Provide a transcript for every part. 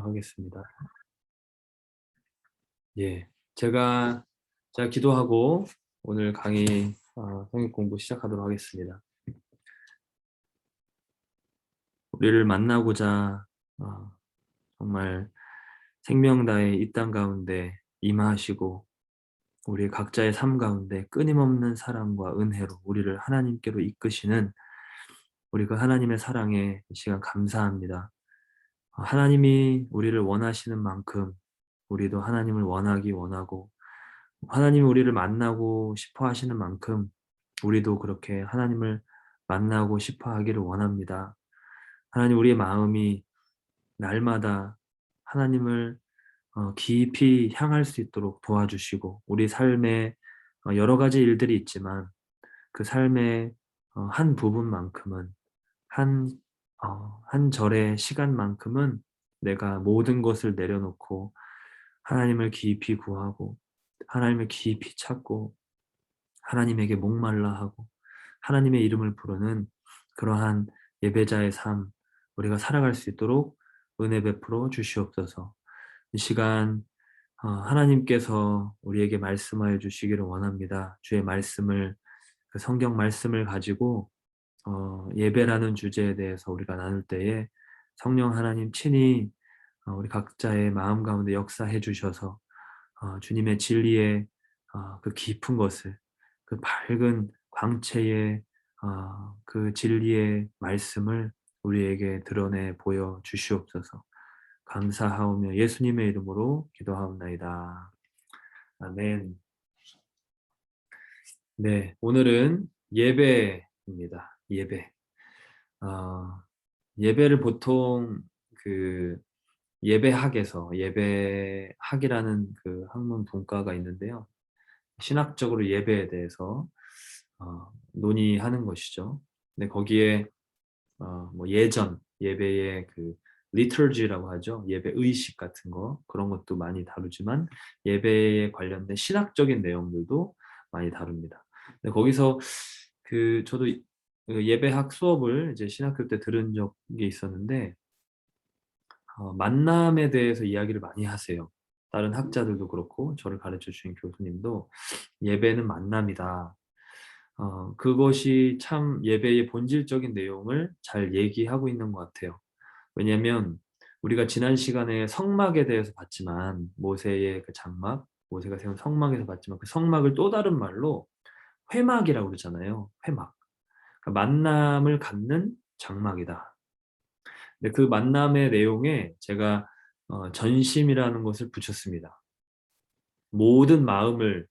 하겠습니다. 예. 제가 기도하고 오늘 강의 성경 공부 시작하도록 하겠습니다. 우리를 만나고자 정말 생명 다해 이 땅 가운데 임하시고 우리 각자의 삶 가운데 끊임없는 사랑과 은혜로 우리를 하나님께로 이끄시는 우리 그 하나님의 사랑에 이 시간 감사합니다. 하나님이 우리를 원하시는 만큼 우리도 하나님을 원하기 원하고 하나님이 우리를 만나고 싶어 하시는 만큼 우리도 그렇게 하나님을 만나고 싶어 하기를 원합니다. 하나님, 우리의 마음이 날마다 하나님을 깊이 향할 수 있도록 도와주시고 우리 삶에 여러 가지 일들이 있지만 그 삶의 한 부분만큼은 한 한 절의 시간만큼은 내가 모든 것을 내려놓고 하나님을 깊이 구하고 하나님을 깊이 찾고 하나님에게 목말라 하고 하나님의 이름을 부르는 그러한 예배자의 삶 우리가 살아갈 수 있도록 은혜 베풀어 주시옵소서. 이 시간 하나님께서 우리에게 말씀하여 주시기를 원합니다. 주의 말씀을 그 성경 말씀을 가지고 예배라는 주제에 대해서 우리가 나눌 때에 성령 하나님 친히 우리 각자의 마음 가운데 역사해 주셔서 주님의 진리의 그 깊은 것을 그 밝은 광채의 그 진리의 말씀을 우리에게 드러내 보여 주시옵소서. 감사하오며 예수님의 이름으로 기도하옵나이다. 아멘. 네, 오늘은 예배입니다. 예배. 예배를 보통 그 예배학이라는 그 학문 분과가 있는데요. 신학적으로 예배에 대해서 논의하는 것이죠. 근데 거기에 뭐 예전 예배의 그 liturgy라고 하죠. 예배 의식 같은 거 그런 것도 많이 다루지만 예배에 관련된 신학적인 내용들도 많이 다룹니다. 근데 거기서 저도 그 예배학 수업을 이제 신학교 때 들은 적이 있었는데 만남에 대해서 이야기를 많이 하세요. 다른 학자들도 그렇고 저를 가르쳐 주신 교수님도 예배는 만남이다. 그것이 참 예배의 본질적인 내용을 잘 얘기하고 있는 것 같아요. 왜냐하면 우리가 지난 시간에 성막에 대해서 봤지만 모세의 그 장막, 모세가 세운 성막에서 봤지만 그 성막을 또 다른 말로 회막이라고 그러잖아요. 회막. 그러니까 만남을 갖는 장막이다. 근데 그 만남의 내용에 제가 전심이라는 것을 붙였습니다. 모든 마음을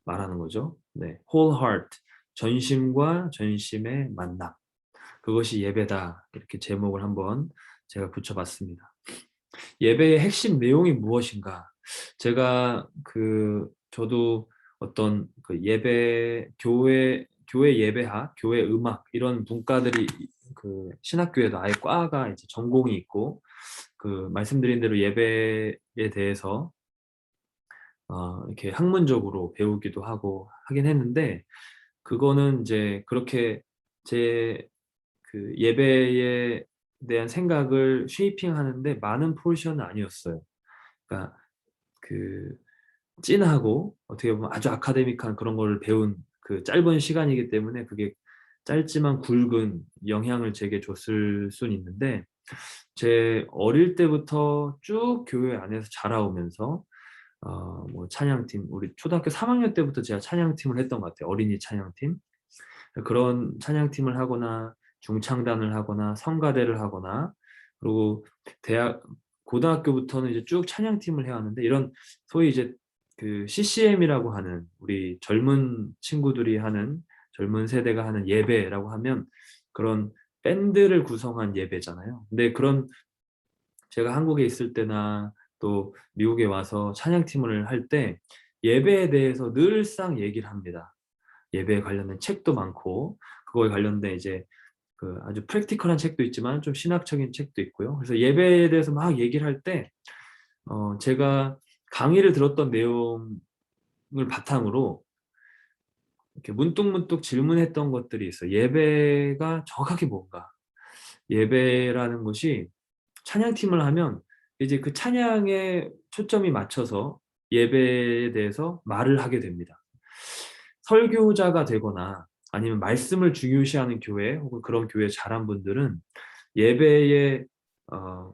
말하는 거죠. 네, whole heart, 전심과 전심의 만남. 그것이 예배다. 이렇게 제목을 한번 제가 붙여봤습니다. 예배의 핵심 내용이 무엇인가? 제가 저도 어떤 그 교회 예배학, 교회 음악 이런 분과들이 그 신학교에도 아예 과가 이제 전공이 있고 그 말씀드린 대로 예배에 대해서 이렇게 학문적으로 배우기도 하고 하긴 했는데 그거는 이제 그렇게 제 그 예배에 대한 생각을 쉐이핑하는데 많은 포션은 아니었어요. 그러니까 그 찐하고 어떻게 보면 아주 아카데믹한 그런 거를 배운 그 짧은 시간이기 때문에 그게 짧지만 굵은 영향을 제게 줬을 수는 있는데 제 어릴 때부터 쭉 교회 안에서 자라오면서 뭐 찬양팀 우리 초등학교 3학년 때부터 제가 찬양팀을 했던 것 같아요. 어린이 찬양팀. 그런 찬양팀을 하거나 중창단을 하거나 성가대를 하거나 그리고 고등학교부터는 이제 쭉 찬양팀을 해왔는데 이런 소위 이제 그 CCM이라고 하는 우리 젊은 친구들이 하는 젊은 세대가 하는 예배라고 하면 그런 밴드를 구성한 예배잖아요. 근데 그런 제가 한국에 있을 때나 또 미국에 와서 찬양팀을 할 때 예배에 대해서 늘상 얘기를 합니다. 예배에 관련된 책도 많고 그거에 관련된 이제 그 아주 프랙티컬한 책도 있지만 좀 신학적인 책도 있고요. 그래서 예배에 대해서 막 얘기를 할 때 제가 강의를 들었던 내용을 바탕으로 이렇게 문득문득 질문했던 것들이 있어요. 예배가 정확하게 뭔가? 예배라는 것이 찬양팀을 하면 이제 그 찬양에 초점이 맞춰서 예배에 대해서 말을 하게 됩니다. 설교자가 되거나 아니면 말씀을 중요시하는 교회 혹은 그런 교회에 자란 분들은 예배에 어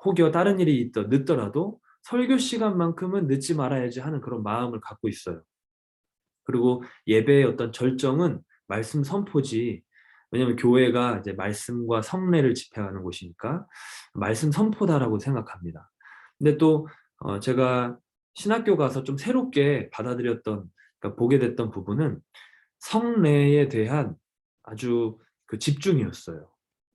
혹여 다른 일이 늦더라도 '설교 시간만큼은 늦지 말아야지.' 하는 그런 마음을 갖고 있어요. 그리고 예배의 어떤 절정은 말씀 선포지, 왜냐하면 교회가 이제 말씀과 성례를 집행하는 곳이니까 '말씀 선포다.'라고 생각합니다. 근데 또 제가 신학교 가서 좀 새롭게 받아들였던, 그러니까 보게 됐던 부분은 성례에 대한 아주 그 집중이었어요.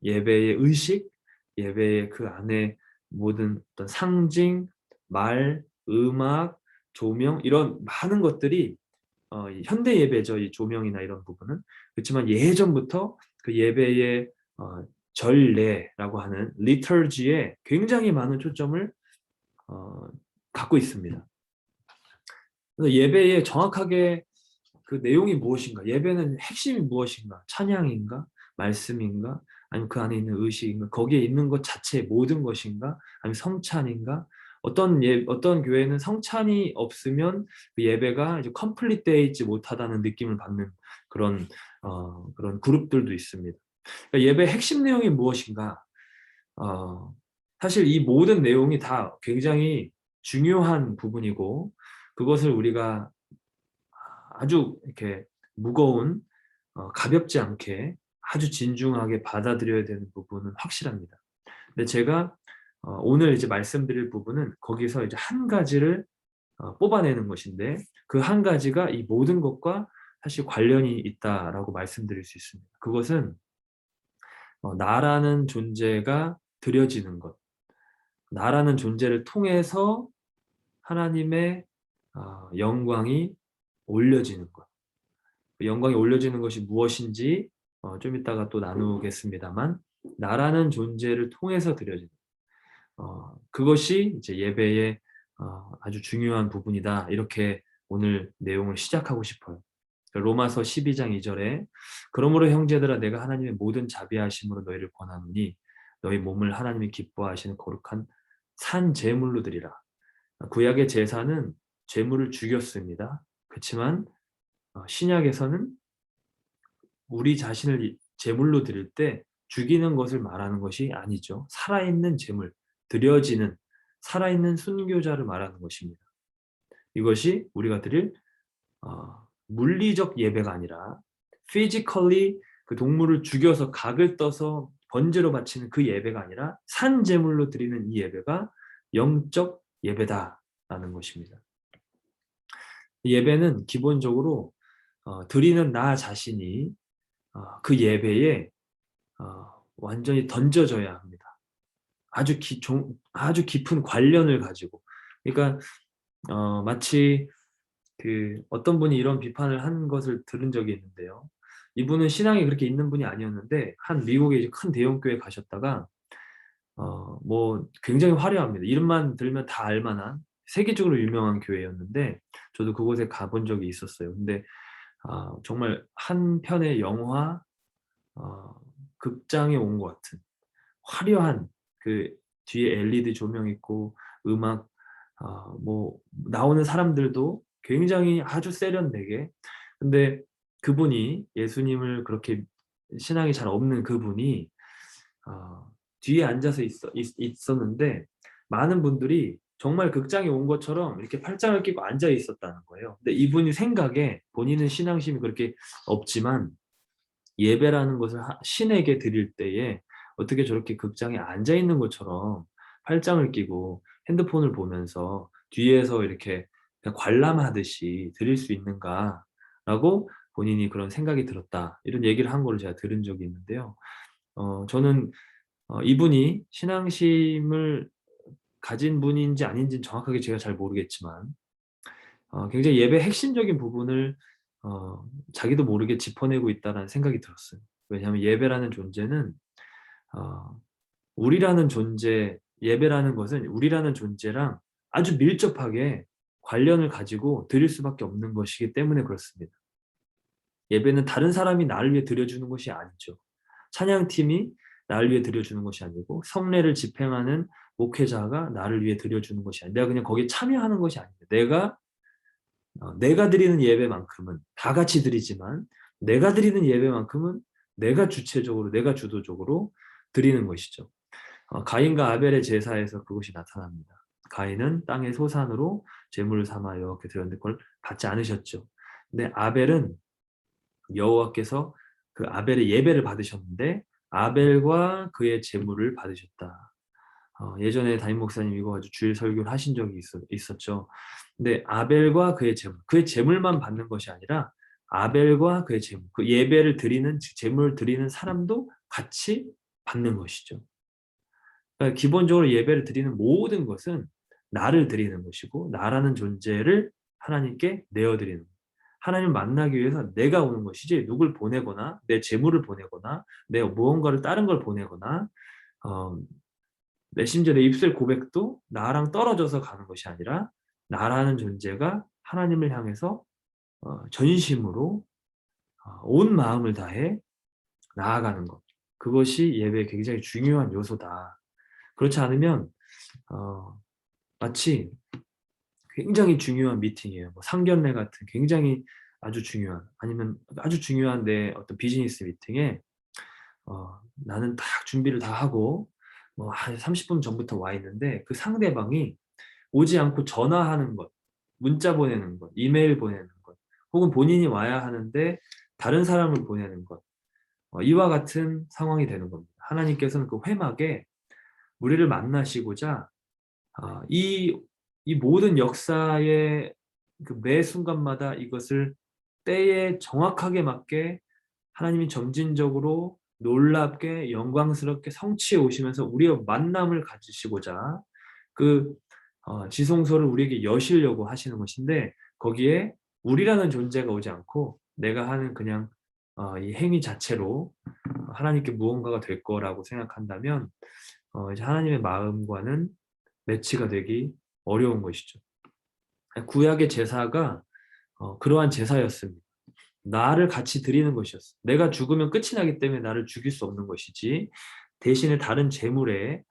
예배의 의식, 예배의 그 안에 모든 어떤 상징, 말, 음악, 조명 이런 많은 것들이 이 현대 예배죠. 이 조명이나 이런 부분은. 그렇지만 예전부터 그 예배의 어 전례라고 하는 liturgy에 굉장히 많은 초점을 어 갖고 있습니다. 그래서 예배에 정확하게 그 내용이 무엇인가? 예배는 핵심이 무엇인가? 찬양인가? 말씀인가? 아니면 그 안에 있는 의식인가? 거기에 있는 것 자체의 모든 것인가? 아니면 성찬인가? 어떤 교회는 성찬이 없으면 그 예배가 이제 컴플릿 되어 있지 못하다는 느낌을 받는 그런 그런 그룹들도 있습니다. 그러니까 예배의 핵심 내용이 무엇인가? 어 사실 이 모든 내용이 다 굉장히 중요한 부분이고, 그것을 우리가 아주 이렇게 무거운 가볍지 않게 아주 진중하게 받아들여야 되는 부분은 확실합니다. 근데 제가 오늘 이제 말씀드릴 부분은 거기서 이제 한 가지를 뽑아내는 것인데, 그 한 가지가 이 모든 것과 사실 관련이 있다라고 말씀드릴 수 있습니다. 그것은 나라는 존재가 드려지는 것, 나라는 존재를 통해서 하나님의 영광이 올려지는 것. 그 영광이 올려지는 것이 무엇인지 좀 이따가 또 나누겠습니다만, 나라는 존재를 통해서 드려지는 그것이 이제 예배의 아주 중요한 부분이다. 이렇게 오늘 내용을 시작하고 싶어요. 로마서 12장 2절에 "그러므로 형제들아 내가 하나님의 모든 자비하심으로 너희를 권하노니 너희 몸을 하나님이 기뻐하시는 거룩한 산 제물로 드리라." 구약의 제사는 제물을 죽였습니다. 그치만 신약에서는 우리 자신을 제물로 드릴 때 죽이는 것을 말하는 것이 아니죠. 살아있는 제물, 드려지는 살아있는 순교자를 말하는 것입니다. 이것이 우리가 드릴 물리적 예배가 아니라 physically 그 동물을 죽여서 각을 떠서 번제로 바치는 그 예배가 아니라 산 제물로 드리는 이 예배가 영적 예배다라는 것입니다. 예배는 기본적으로 드리는 나 자신이 그 예배에 완전히 던져져야 합니다. 아주 깊은 관련을 가지고. 그러니까 마치 그 어떤 분이 이런 비판을 한 것을 들은 적이 있는데요. 이분은 신앙이 그렇게 있는 분이 아니었는데 한 미국의 이제 큰 대형 교회에 가셨다가 뭐 굉장히 화려합니다. 이름만 들면 다 알 만한 세계적으로 유명한 교회였는데, 저도 그곳에 가본 적이 있었어요. 근데 정말 한 편의 영화 어 극장에 온 것 같은 화려한, 그 뒤에 LED 조명 있고 음악, 뭐 나오는 사람들도 굉장히 아주 세련되게. 근데 그분이, 예수님을 그렇게 신앙이 잘 없는 그분이 어 뒤에 앉아서 있었는데 많은 분들이 정말 극장에 온 것처럼 이렇게 팔짱을 끼고 앉아 있었다는 거예요. 근데 이분이 생각에 본인은 신앙심이 그렇게 없지만 예배라는 것을 신에게 드릴 때에 어떻게 저렇게 극장에 앉아 있는 것처럼 팔짱을 끼고 핸드폰을 보면서 뒤에서 이렇게 그냥 관람하듯이 드릴 수 있는가라고 본인이 그런 생각이 들었다. 이런 얘기를 한 거를 제가 들은 적이 있는데요. 저는 이분이 신앙심을 가진 분인지 아닌지는 정확하게 제가 잘 모르겠지만 굉장히 예배의 핵심적인 부분을 어 자기도 모르게 짚어내고 있다라는 생각이 들었어요. 왜냐하면 예배라는 존재는 어 우리라는 존재, 예배라는 것은 우리라는 존재랑 아주 밀접하게 관련을 가지고 드릴 수밖에 없는 것이기 때문에 그렇습니다. 예배는 다른 사람이 나를 위해 드려주는 것이 아니죠. 찬양팀이 나를 위해 드려주는 것이 아니고 성례를 집행하는 목회자가 나를 위해 드려주는 것이 아니라 내가 그냥 거기에 참여하는 것이 아니다. 내가 드리는 예배만큼은 다 같이 드리지만 내가 드리는 예배만큼은 내가 주체적으로 내가 주도적으로 드리는 것이죠. 가인과 아벨의 제사에서 그것이 나타납니다. 가인은 땅의 소산으로 제물을 삼아 여호와께 드렸는데 그걸 받지 않으셨죠. 근데 아벨은 여호와께서 그 아벨의 예배를 받으셨는데 아벨과 그의 제물을 받으셨다. 예전에 담임 목사님 이거 가지고 주일 설교를 하신 적이 있었죠. 근데 아벨과 그의 제물만 받는 것이 아니라 아벨과 그의 제물, 그 예배를 드리는 제물을 드리는 사람도 같이 받는 것이죠. 그러니까 기본적으로 예배를 드리는 모든 것은 나를 드리는 것이고 나라는 존재를 하나님께 내어드리는 거예요. 하나님을 만나기 위해서 내가 오는 것이지 누굴 보내거나 내 재물을 보내거나 내 무언가를 다른 걸 보내거나 어, 심지어 내 입술 고백도 나랑 떨어져서 가는 것이 아니라 나라는 존재가 하나님을 향해서 전심으로 온 마음을 다해 나아가는 것. 그것이 예배의 굉장히 중요한 요소다. 그렇지 않으면 어, 마치 굉장히 중요한 미팅이에요. 뭐 상견례 같은 굉장히 아주 중요한 아니면 아주 중요한 내 어떤 비즈니스 미팅에 나는 딱 준비를 다 하고 뭐 한 30분 전부터 와 있는데 그 상대방이 오지 않고 전화하는 것, 문자 보내는 것, 이메일 보내는 것, 혹은 본인이 와야 하는데 다른 사람을 보내는 것, 이와 같은 상황이 되는 겁니다. 하나님께서는 그 회막에 우리를 만나시고자 이 모든 역사의 그 매 순간마다 이것을 때에 정확하게 맞게 하나님이 점진적으로 놀랍게 영광스럽게 성취해 오시면서 우리의 만남을 가지시고자 그 지성소를 우리에게 여시려고 하시는 것인데 거기에 우리라는 존재가 오지 않고 내가 하는 그냥 이 행위 자체로 하나님께 무언가가 될 거라고 생각한다면 이제 하나님의 마음과는 매치가 되기 어려운 것이죠. 구약의 제사가 그러한 제사였습니다. 나를 같이 드리는 것이었어. 내가 죽으면 끝이 나기 때문에 나를 죽일 수 없는 것이지 대신에 다른 제물에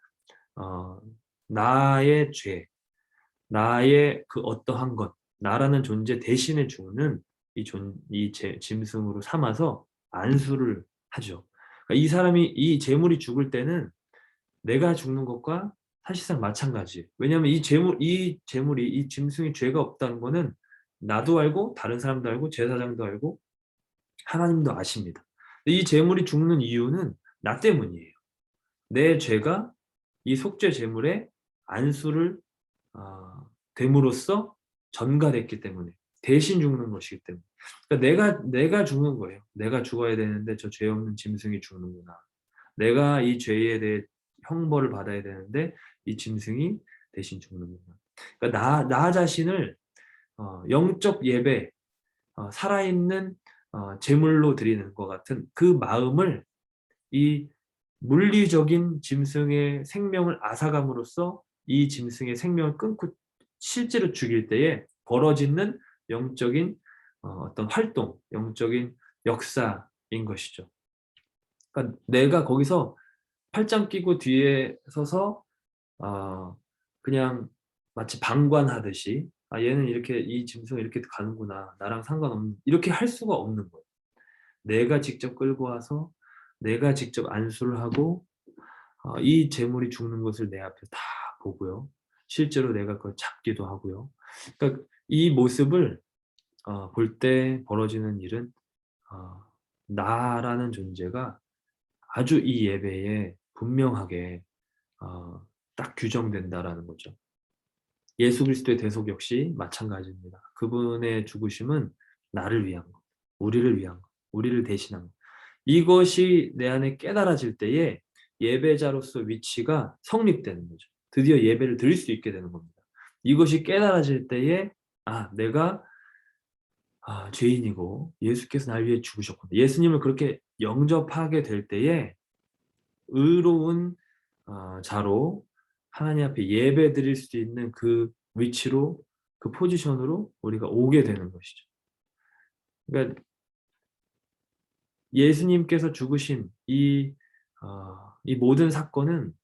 어, 나의 죄, 나의 그 어떠한 것, 나라는 존재 대신에 죽는 짐승으로 삼아서 안수를 하죠. 그러니까 이 사람이 이 제물이 죽을 때는 내가 죽는 것과 사실상 마찬가지. 왜냐하면 이 짐승이 죄가 없다는 거는 나도 알고 다른 사람도 알고 제사장도 알고 하나님도 아십니다. 이 제물이 죽는 이유는 나 때문이에요. 내 죄가 이 속죄 제물에 안수를 됨으로써 전가됐기 때문에 대신 죽는 것이기 때문에 그러니까 내가 죽는 거예요. 내가 죽어야 되는데 저 죄 없는 짐승이 죽는구나. 내가 이 죄에 대해 형벌을 받아야 되는데 이 짐승이 대신 죽는구나. 그러니까 나 자신을 영적 예배, 살아있는 제물로 드리는 것 같은 그 마음을 이 물리적인 짐승의 생명을 앗아감으로써 이 짐승의 생명을 끊고 실제로 죽일 때에 벌어지는 영적인 어떤 활동, 영적인 역사인 것이죠. 그러니까 내가 거기서 팔짱 끼고 뒤에 서서 그냥 마치 방관하듯이 얘는 이렇게 이 짐승은 이렇게 가는구나 나랑 상관없는 이렇게 할 수가 없는 거예요. 내가 직접 끌고 와서 내가 직접 안수를 하고 이 재물이 죽는 것을 내 앞에 다 보고요. 실제로 내가 그걸 잡기도 하고요. 그러니까 이 모습을 볼 때 벌어지는 일은 어, 나라는 존재가 아주 이 예배에 분명하게 딱 규정된다라는 거죠. 예수 그리스도의 대속 역시 마찬가지입니다. 그분의 죽으심은 나를 위한 것, 우리를 위한 것, 우리를 대신한 것. 이것이 내 안에 깨달아질 때에 예배자로서 위치가 성립되는 거죠. 드디어 예배를 드릴 수 있게 되는 겁니다. 이것이 깨달아질 때에 내가 죄인이고 예수께서 날 위해 죽으셨구나. 예수님을 그렇게 영접하게 될 때에 의로운 자로 하나님 앞에 예배 드릴 수 있는 그 위치로 그 포지션으로 우리가 오게 되는 것이죠. 그러니까 예수님께서 죽으신 이 모든 사건은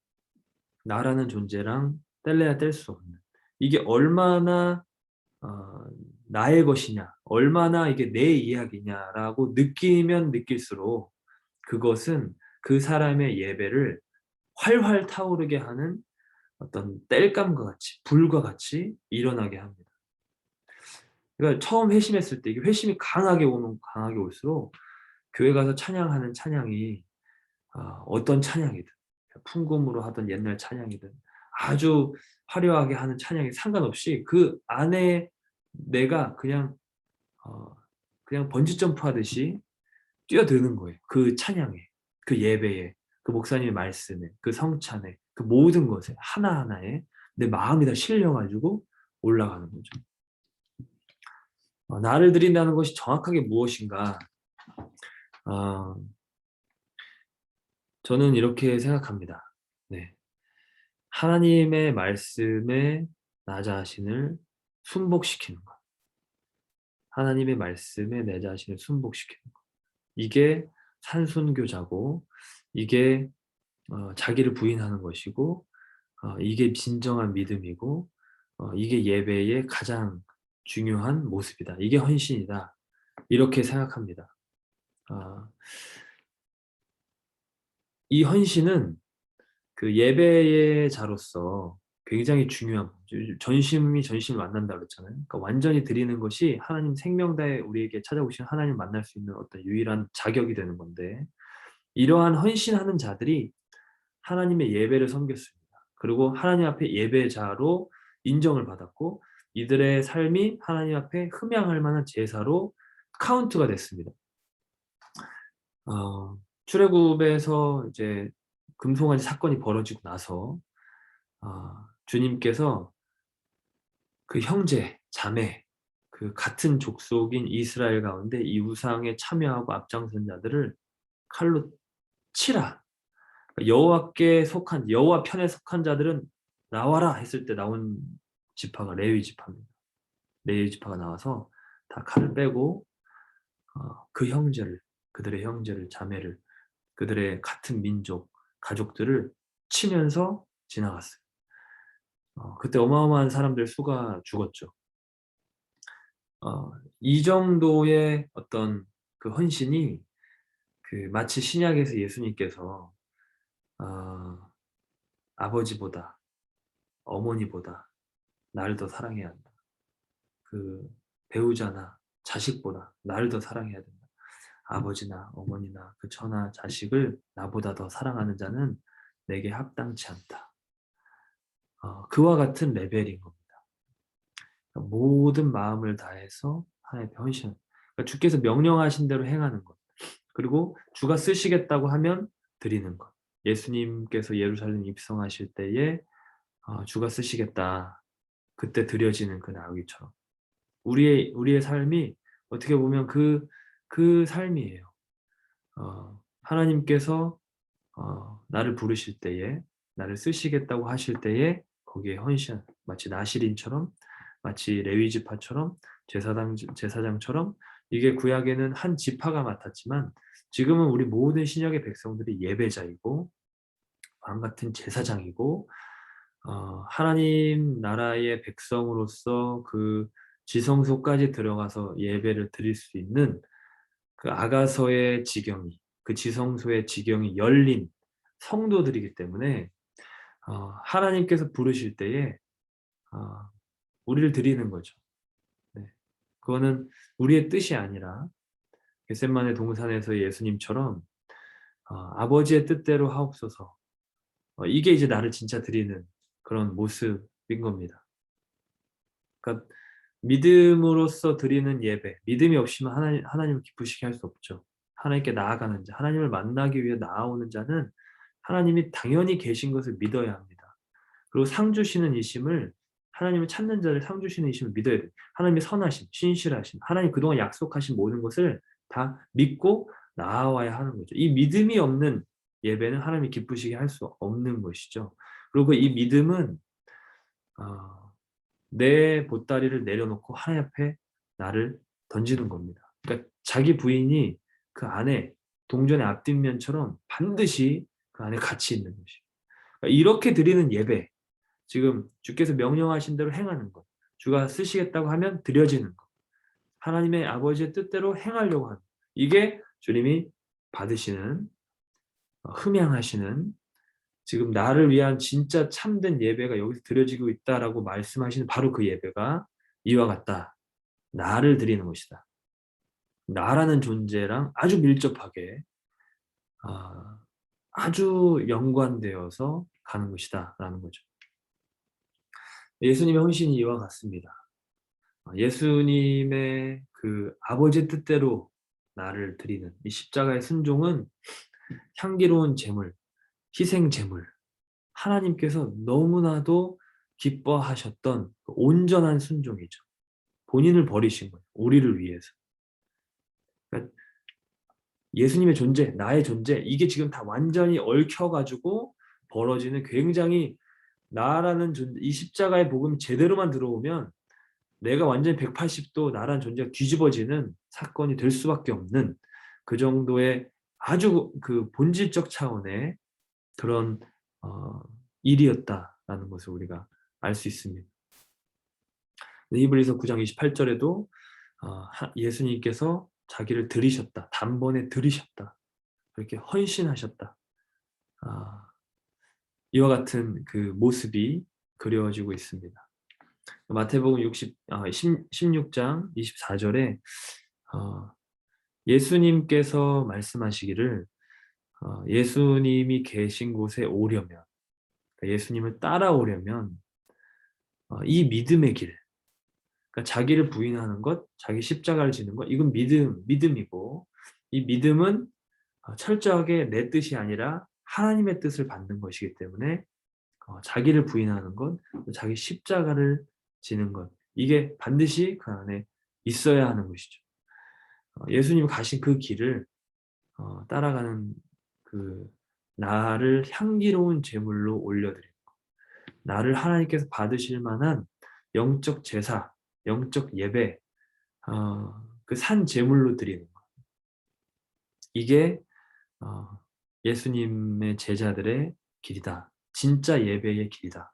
나라는 존재랑 뗄래야 뗄 수 없는, 이게 얼마나 나의 것이냐, 얼마나 이게 내 이야기냐라고 느끼면 느낄수록 그것은 그 사람의 예배를 활활 타오르게 하는 어떤 땔감과 같이, 불과 같이 일어나게 합니다. 그러니까 처음 회심했을 때 이게 회심이 강하게 오면 강하게 올수록 교회 가서 찬양하는 찬양이 어떤 찬양이든, 풍금으로 하던 옛날 찬양이든, 아주 화려하게 하는 찬양이 상관없이 그 안에 내가 그냥 번지 점프 하듯이 뛰어드는 거예요. 그 찬양에, 그 예배에, 그 목사님의 말씀에, 그 성찬에, 그 모든 것에 하나하나에 내 마음이 다 실려가지고 올라가는 거죠. 나를 드린다는 것이 정확하게 무엇인가? 저는 이렇게 생각합니다. 네. 하나님의 말씀에 나 자신을 순복시키는 것. 하나님의 말씀에 내 자신을 순복시키는 것. 이게 산순교자고, 이게 자기를 부인하는 것이고, 이게 진정한 믿음이고, 이게 예배의 가장 중요한 모습이다. 이게 헌신이다. 이렇게 생각합니다. 이 헌신은 그 예배의 자로서 굉장히 중요한, 전심이 전심을 만난다 그랬잖아요. 그러니까 완전히 드리는 것이 하나님 생명다에 우리에게 찾아오신 하나님 만날 수 있는 어떤 유일한 자격이 되는 건데, 이러한 헌신하는 자들이 하나님의 예배를 섬겼습니다. 그리고 하나님 앞에 예배자로 인정을 받았고, 이들의 삶이 하나님 앞에 흠양할 만한 제사로 카운트가 됐습니다. 출애굽에서 이제 금송아지 사건이 벌어지고 나서 주님께서 그 형제, 자매, 그 같은 족속인 이스라엘 가운데 이 우상에 참여하고 앞장선 자들을 칼로 치라. 여호와께 속한, 여호와 편에 속한 자들은 나와라 했을 때 나온 지파가 레위 지파입니다. 레위 지파가 나와서 다 칼을 빼고 그 형제를, 그들의 형제를, 자매를, 그들의 같은 민족, 가족들을 치면서 지나갔어요. 그때 어마어마한 사람들 수가 죽었죠. 이 정도의 어떤 그 헌신이 마치 신약에서 예수님께서 아버지보다, 어머니보다 나를 더 사랑해야 한다. 그 배우자나 자식보다 나를 더 사랑해야 된다. 아버지나 어머니나 그 처나 자식을 나보다 더 사랑하는 자는 내게 합당치 않다. 그와 같은 레벨인 겁니다. 그러니까 모든 마음을 다해서 하나님의 헌신. 그러니까 주께서 명령하신 대로 행하는 것. 그리고 주가 쓰시겠다고 하면 드리는 것. 예수님께서 예루살렘 입성하실 때에 주가 쓰시겠다. 그때 드려지는 그 나귀처럼. 우리의 삶이 어떻게 보면 그 삶이에요. 하나님께서 나를 부르실 때에, 나를 쓰시겠다고 하실 때에 거기에 헌신, 마치 나실인처럼, 마치 레위 지파처럼, 제사장처럼, 이게 구약에는 한 지파가 맡았지만 지금은 우리 모든 신약의 백성들이 예배자이고 왕 같은 제사장이고, 하나님 나라의 백성으로서 그 지성소까지 들어가서 예배를 드릴 수 있는 그 아가서의 지경이, 그 지성소의 지경이 열린 성도들이기 때문에 하나님께서 부르실 때에 우리를 드리는 거죠. 네. 그거는 우리의 뜻이 아니라 겟세마네 동산에서 예수님처럼 아버지의 뜻대로 하옵소서, 이게 이제 나를 진짜 드리는 그런 모습인 겁니다. 그러니까 믿음으로써 드리는 예배, 믿음이 없이면 하나님을 기쁘시게 할 수 없죠. 하나님께 나아가는 자, 하나님을 만나기 위해 나아오는 자는 하나님이 당연히 계신 것을 믿어야 합니다. 그리고 상 주시는 이심을, 하나님을 찾는 자를 상 주시는 이심을 믿어야 돼요. 하나님이 선하심, 신실하심, 하나님 그동안 약속하신 모든 것을 다 믿고 나아와야 하는 거죠. 이 믿음이 없는 예배는 하나님이 기쁘시게 할 수 없는 것이죠. 그리고 이 믿음은 내 보따리를 내려놓고 하나님 앞에 나를 던지는 겁니다. 그러니까 자기 부인이 그 안에 동전의 앞뒷면처럼 반드시 그 안에 같이 있는 것이에요. 그러니까 이렇게 드리는 예배, 지금 주께서 명령하신 대로 행하는 것, 주가 쓰시겠다고 하면 드려지는 것, 하나님의 아버지의 뜻대로 행하려고 하는 것, 이게 주님이 받으시는, 흠양하시는, 지금 나를 위한 진짜 참된 예배가 여기서 드려지고 있다라고 말씀하시는 바로 그 예배가 이와 같다. 나를 드리는 것이다. 나라는 존재랑 아주 밀접하게, 아주 연관되어서 가는 것이다 라는 거죠. 예수님의 헌신이 이와 같습니다. 예수님의 그 아버지의 뜻대로 나를 드리는 이 십자가의 순종은 향기로운 제물, 희생 제물, 하나님께서 너무나도 기뻐하셨던 그 온전한 순종이죠. 본인을 버리신 거예요. 우리를 위해서. 그러니까 예수님의 존재, 나의 존재, 이게 지금 다 완전히 얽혀가지고 벌어지는 굉장히, 나라는 존재, 이 십자가의 복음이 제대로만 들어오면 내가 완전히 180도 나라는 존재가 뒤집어지는 사건이 될 수밖에 없는 그 정도의 아주 그 본질적 차원의 그런 일이었다라는 것을 우리가 알 수 있습니다. 히브리서 9장 28절에도 예수님께서 자기를 들이셨다, 단번에 들이셨다, 그렇게 헌신하셨다, 이와 같은 그 모습이 그려지고 있습니다. 마태복음 16장 24절에 예수님께서 말씀하시기를, 예수님이 계신 곳에 오려면, 그러니까 예수님을 따라오려면 이 믿음의 길, 그러니까 자기를 부인하는 것, 자기 십자가를 지는 것, 이건 믿음이고, 이 믿음은 철저하게 내 뜻이 아니라 하나님의 뜻을 받는 것이기 때문에 자기를 부인하는 것, 자기 십자가를 지는 것, 이게 반드시 그 안에 있어야 하는 것이죠. 예수님이 가신 그 길을 따라가는 그 나를 향기로운 제물로 올려드리는 것, 나를 하나님께서 받으실 만한 영적 제사, 영적 예배, 그 산 제물로 드리는 것, 이게 예수님의 제자들의 길이다, 진짜 예배의 길이다,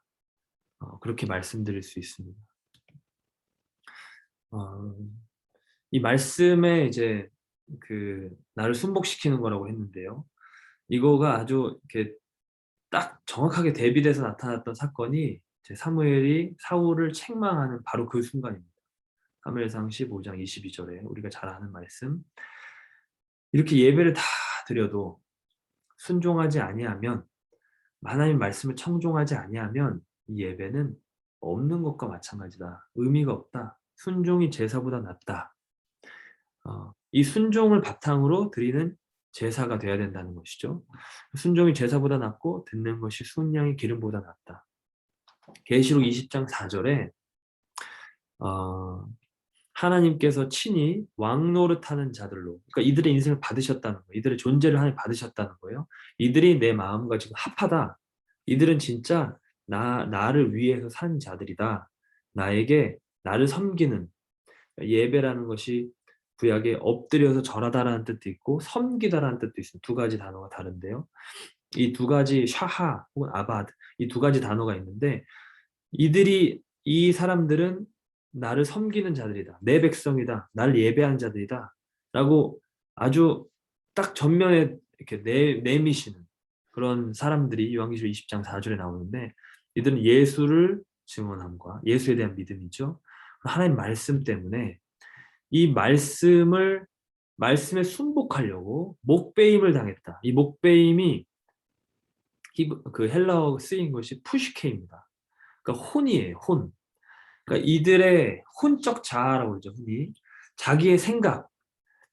그렇게 말씀드릴 수 있습니다. 이 말씀에 이제 그 나를 순복시키는 거라고 했는데요. 이거가 아주 이렇게 딱 정확하게 대비돼서 나타났던 사건이 이제 사무엘이 사울을 책망하는 바로 그 순간입니다. 사무엘상 15장 22절에 우리가 잘 아는 말씀. 이렇게 예배를 다 드려도 순종하지 아니하면, 하나님 말씀을 청종하지 아니하면 이 예배는 없는 것과 마찬가지다. 의미가 없다. 순종이 제사보다 낫다. 이 순종을 바탕으로 드리는 제사가 돼야 된다는 것이죠. 순종이 제사보다 낫고 듣는 것이 순양의 기름보다 낫다. 계시록 20장 4절에 하나님께서 친히 왕노릇하는 자들로, 그러니까 이들의 인생을 받으셨다는 거예요. 이들의 존재를 하나님 받으셨다는 거예요. 이들이 내 마음과 지금 합하다. 이들은 진짜 나를 위해서 산 자들이다. 나를 섬기는, 예배라는 것이 구약에 엎드려서 절하다라는 뜻도 있고 섬기다라는 뜻도 있습니다. 두 가지 단어가 다른데요. 이 두 가지 샤하 혹은 아바드, 이 두 가지 단어가 있는데, 이 사람들은 나를 섬기는 자들이다, 내 백성이다, 나를 예배한 자들이다 라고 아주 딱 전면에 이렇게 내미시는 그런 사람들이 요한계시록 20장 4절에 나오는데, 이들은 예수를 증언함과 예수에 대한 믿음이죠. 하나님 말씀 때문에 이 말씀에 순복하려고 목베임을 당했다. 이 목베임이 그 헬라어 쓰인 것이 푸시케입니다. 그러니까 혼이에요, 혼. 그러니까 이들의 혼적 자아라고 그러죠, 흔히. 자기의 생각,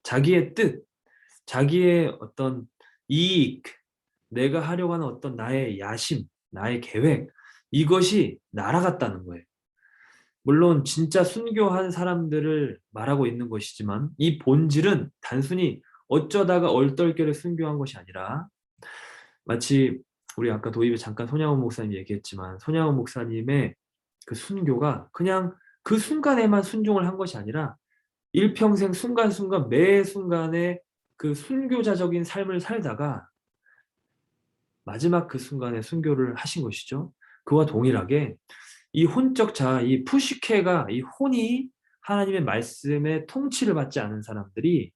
자기의 뜻, 자기의 어떤 이익, 내가 하려고 하는 어떤 나의 야심, 나의 계획, 이것이 날아갔다는 거예요. 물론 진짜 순교한 사람들을 말하고 있는 것이지만 이 본질은 단순히 어쩌다가 얼떨결에 순교한 것이 아니라, 마치 우리 아까 도입에 잠깐 손양원 목사님 얘기했지만, 손양원 목사님의 그 순교가 그냥 그 순간에만 순종을 한 것이 아니라 일평생 순간순간 매 순간에 그 순교자적인 삶을 살다가 마지막 그 순간에 순교를 하신 것이죠. 그와 동일하게 이 혼적 자아, 이 푸시케가, 이 혼이 하나님의 말씀에 통치를 받지 않은 사람들이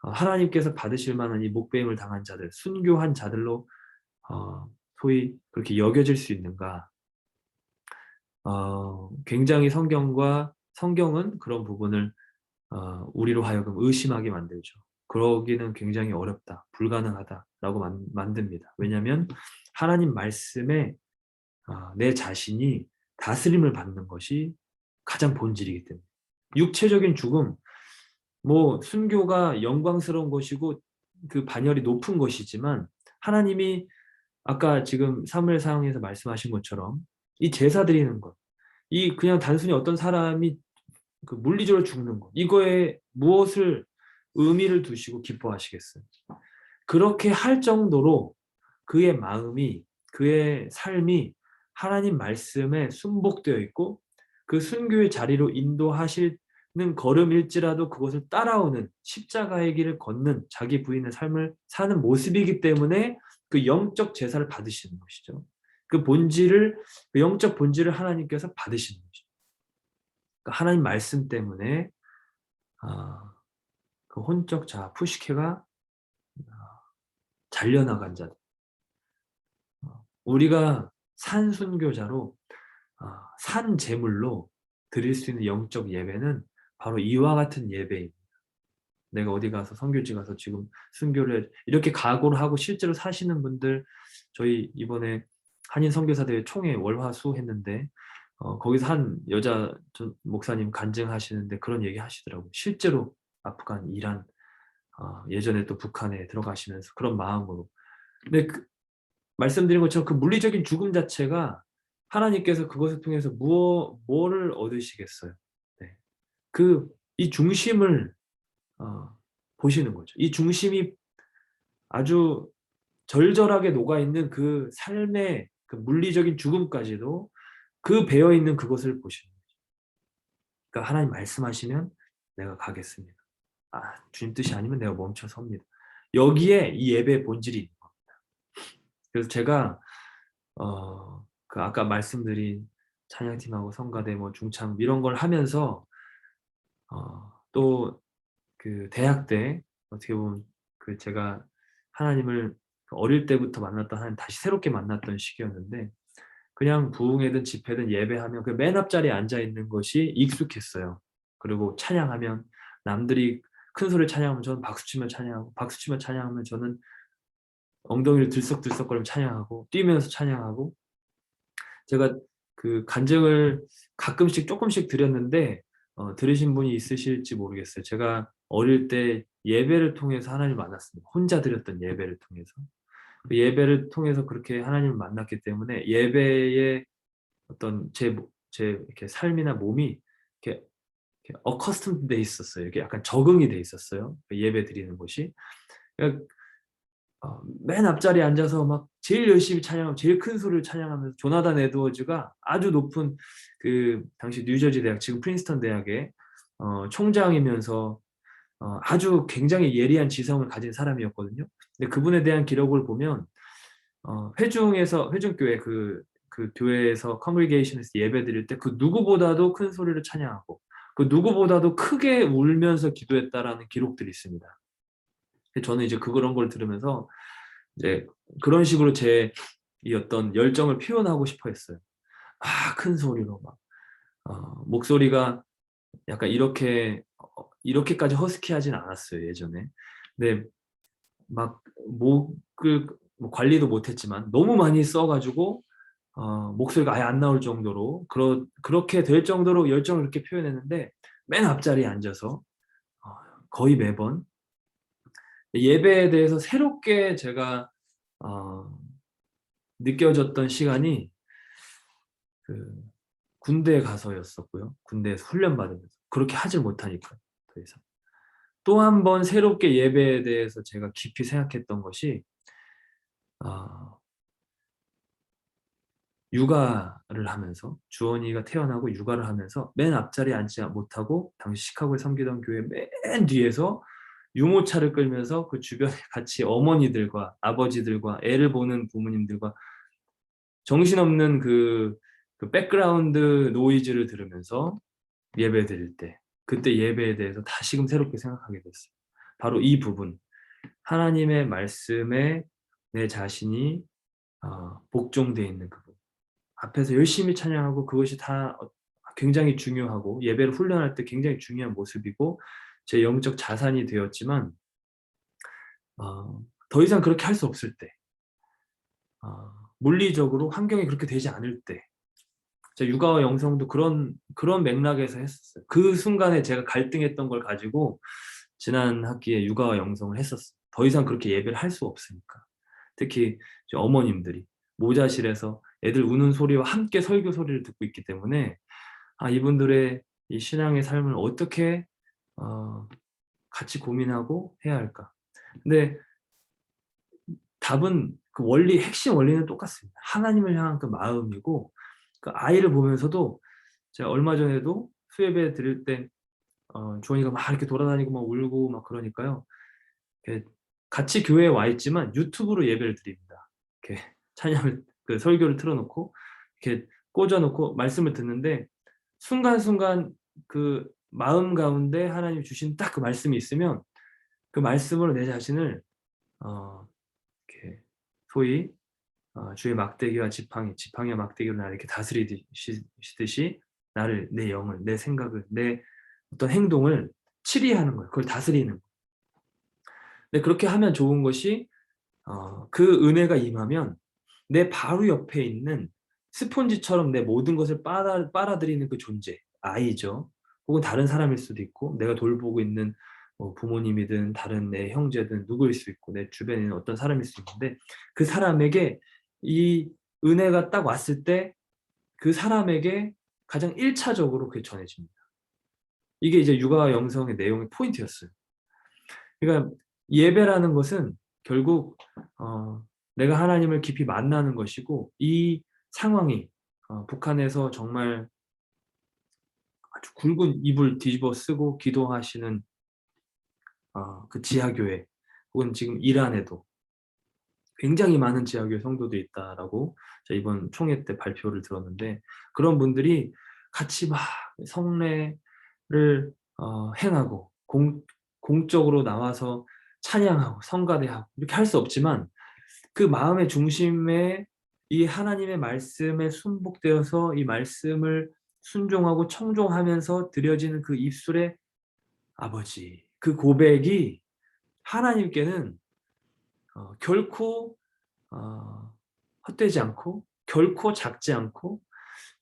하나님께서 받으실 만한 이 목배임을 당한 자들, 순교한 자들로 소위 그렇게 여겨질 수 있는가? 굉장히 성경은 그런 부분을 우리로 하여금 의심하게 만들죠. 그러기는 굉장히 어렵다, 불가능하다라고 만듭니다. 왜냐하면 하나님 말씀에 내 자신이 다스림을 받는 것이 가장 본질이기 때문에. 육체적인 죽음, 뭐 순교가 영광스러운 것이고 그 반열이 높은 것이지만 하나님이 아까 지금 사무엘 상에서 말씀하신 것처럼 이 제사 드리는 것, 이 그냥 단순히 어떤 사람이 그 물리적으로 죽는 것, 이거에 무엇을 의미를 두시고 기뻐하시겠어요? 그렇게 할 정도로 그의 마음이, 그의 삶이 하나님 말씀에 순복되어 있고 그 순교의 자리로 인도하시는 걸음일지라도 그것을 따라오는 십자가의 길을 걷는 자기 부인의 삶을 사는 모습이기 때문에 그 영적 제사를 받으시는 것이죠. 그 본질을, 그 영적 본질을 하나님께서 받으시는 것이죠. 그러니까 하나님 말씀 때문에 그 혼적 자아 푸시케가 잘려나간 자들. 우리가 산 순교자로 산 제물로 드릴 수 있는 영적 예배는 바로 이와 같은 예배입니다. 내가 어디 가서 선교지 가서 지금 순교를 이렇게 각오를 하고 실제로 사시는 분들, 저희 이번에 한인 선교사대회 총회 월화수 했는데 거기서 한 여자 목사님 간증하시는데 그런 얘기 하시더라고요. 실제로 아프간, 이란, 예전에 또 북한에 들어가시면서 그런 마음으로. 근데 말씀드린 것처럼 그 물리적인 죽음 자체가 하나님께서 그것을 통해서 뭐를 얻으시겠어요? 네. 이 중심을 보시는 거죠. 이 중심이 아주 절절하게 녹아있는 그 삶의 그 물리적인 죽음까지도 그 배어있는 그것을 보시는 거죠. 그러니까 하나님 말씀하시면 내가 가겠습니다. 주님 뜻이 아니면 내가 멈춰 섭니다. 여기에 이 예배의 본질이 있는 겁니다. 그래서 제가 그 아까 말씀드린 찬양팀하고 성가대 뭐 중창 이런 걸 하면서 또 그 대학 때 어떻게 보면 그 제가 하나님을 어릴 때부터 만났던 하나님 다시 새롭게 만났던 시기였는데 그냥 부흥회든 집회든 예배하면 그 맨 앞자리에 앉아 있는 것이 익숙했어요. 그리고 찬양하면 남들이 큰 소리로 찬양하면 저는 박수치며 찬양하고 박수치며 찬양하면 저는 엉덩이를 들썩들썩거리며 찬양하고 뛰면서 찬양하고 제가 그 간증을 가끔씩 조금씩 드렸는데 들으신 분이 있으실지 모르겠어요. 제가 어릴 때 예배를 통해서 하나님을 만났습니다. 혼자 드렸던 예배를 통해서. 그 예배를 통해서 그렇게 하나님을 만났기 때문에 예배의 어떤 제 이렇게 삶이나 몸이 이렇게 accustomed 돼 있었어요. 이렇게 약간 적응이 돼 있었어요. 그 예배 드리는 것이. 그러니까 맨 앞자리에 앉아서 막 제일 열심히 찬양하고 제일 큰 소리를 찬양하면서 조나단 에드워즈가 아주 높은 그 당시 뉴저지 대학 지금 프린스턴 대학의 총장이면서 아주 굉장히 예리한 지성을 가진 사람이었거든요. 근데 그분에 대한 기록을 보면 회중교회 그 교회에서 컨그리게이션에서 예배 드릴 때 그 누구보다도 큰 소리를 찬양하고 그 누구보다도 크게 울면서 기도했다라는 기록들이 있습니다. 저는 이제 그런 걸 들으면서 이제 그런 식으로 제 이 어떤 열정을 표현하고 싶어 했어요. 큰 소리로 막 목소리가 약간 이렇게까지 허스키하진 않았어요, 예전에. 근데 막 목을 뭐 관리도 못했지만 너무 많이 써가지고 목소리가 아예 안 나올 정도로 그렇게 될 정도로 열정을 그렇게 표현했는데 맨 앞자리에 앉아서 거의 매번 예배에 대해서 새롭게 제가 느껴졌던 시간이 그 군대에 가서였었고요. 군대에서 훈련 받으면서 그렇게 하질 못하니까 더 이상. 또 한 번 새롭게 예배에 대해서 제가 깊이 생각했던 것이 육아를 하면서 주원이가 태어나고 육아를 하면서 맨 앞자리에 앉지 못하고 당시 시카고에 섬기던 교회 맨 뒤에서 유모차를 끌면서 그 주변에 같이 어머니들과 아버지들과 애를 보는 부모님들과 정신없는 그 백그라운드 노이즈를 들으면서 예배 드릴 때, 그때 예배에 대해서 다시금 새롭게 생각하게 됐어요. 바로 이 부분, 하나님의 말씀에 내 자신이 복종되어 있는 그 부분. 앞에서 열심히 찬양하고 그것이 다 굉장히 중요하고 예배를 훈련할 때 굉장히 중요한 모습이고 제 영적 자산이 되었지만 더 이상 그렇게 할 수 없을 때, 물리적으로 환경이 그렇게 되지 않을 때, 제가 육아와 영성도 그런 맥락에서 했었어요. 그 순간에 제가 갈등했던 걸 가지고 지난 학기에 육아와 영성을 했었어요. 더 이상 그렇게 예배를 할 수 없으니까. 특히 이제 어머님들이 모자실에서 애들 우는 소리와 함께 설교 소리를 듣고 있기 때문에 이분들의 이 신앙의 삶을 어떻게 같이 고민하고 해야 할까. 근데 답은 그 원리, 핵심 원리는 똑같습니다. 하나님을 향한 그 마음이고, 그 아이를 보면서도 제가 얼마 전에도 수예배 드릴 때 주원이가 막 이렇게 돌아다니고 막 울고 막 그러니까요. 이렇게 같이 교회에 와 있지만 유튜브로 예배를 드립니다. 이렇게 찬양을 그 설교를 틀어 놓고 이렇게 꽂아 놓고 말씀을 듣는데 순간순간 그 마음 가운데 하나님이 주신 딱 그 말씀이 있으면 그 말씀으로 내 자신을 이렇게 소위 주의 막대기와 지팡이와 막대기로 나를 이렇게 다스리시듯이 나를, 내 영을, 내 생각을, 내 어떤 행동을 치리하는 거예요. 그걸 다스리는 거예요. 근데 그렇게 하면 좋은 것이 그 은혜가 임하면 내 바로 옆에 있는 스폰지처럼 내 모든 것을 빨아들이는 그 존재, 아이죠. 혹은 다른 사람일 수도 있고 내가 돌보고 있는 부모님이든 다른 내 형제든 누구일 수 있고 내 주변에 있는 어떤 사람일 수 있는데 그 사람에게 이 은혜가 딱 왔을 때 그 사람에게 가장 1차적으로 그게 전해집니다. 이게 이제 육아와 영성의 내용의 포인트였어요. 그러니까 예배라는 것은 결국 내가 하나님을 깊이 만나는 것이고 이 상황이 북한에서 정말 아주 굵은 이불 뒤집어 쓰고 기도하시는 그 지하교회 혹은 지금 이란에도 굉장히 많은 지하교회 성도들이 있다라고 제가 이번 총회 때 발표를 들었는데 그런 분들이 같이 막 성례를 행하고 공적으로 나와서 찬양하고 성가대하고 이렇게 할 수 없지만 그 마음의 중심에 이 하나님의 말씀에 순복되어서 이 말씀을 순종하고 청종하면서 드려지는 그 입술의 아버지, 그 고백이 하나님께는 결코 헛되지 않고 결코 작지 않고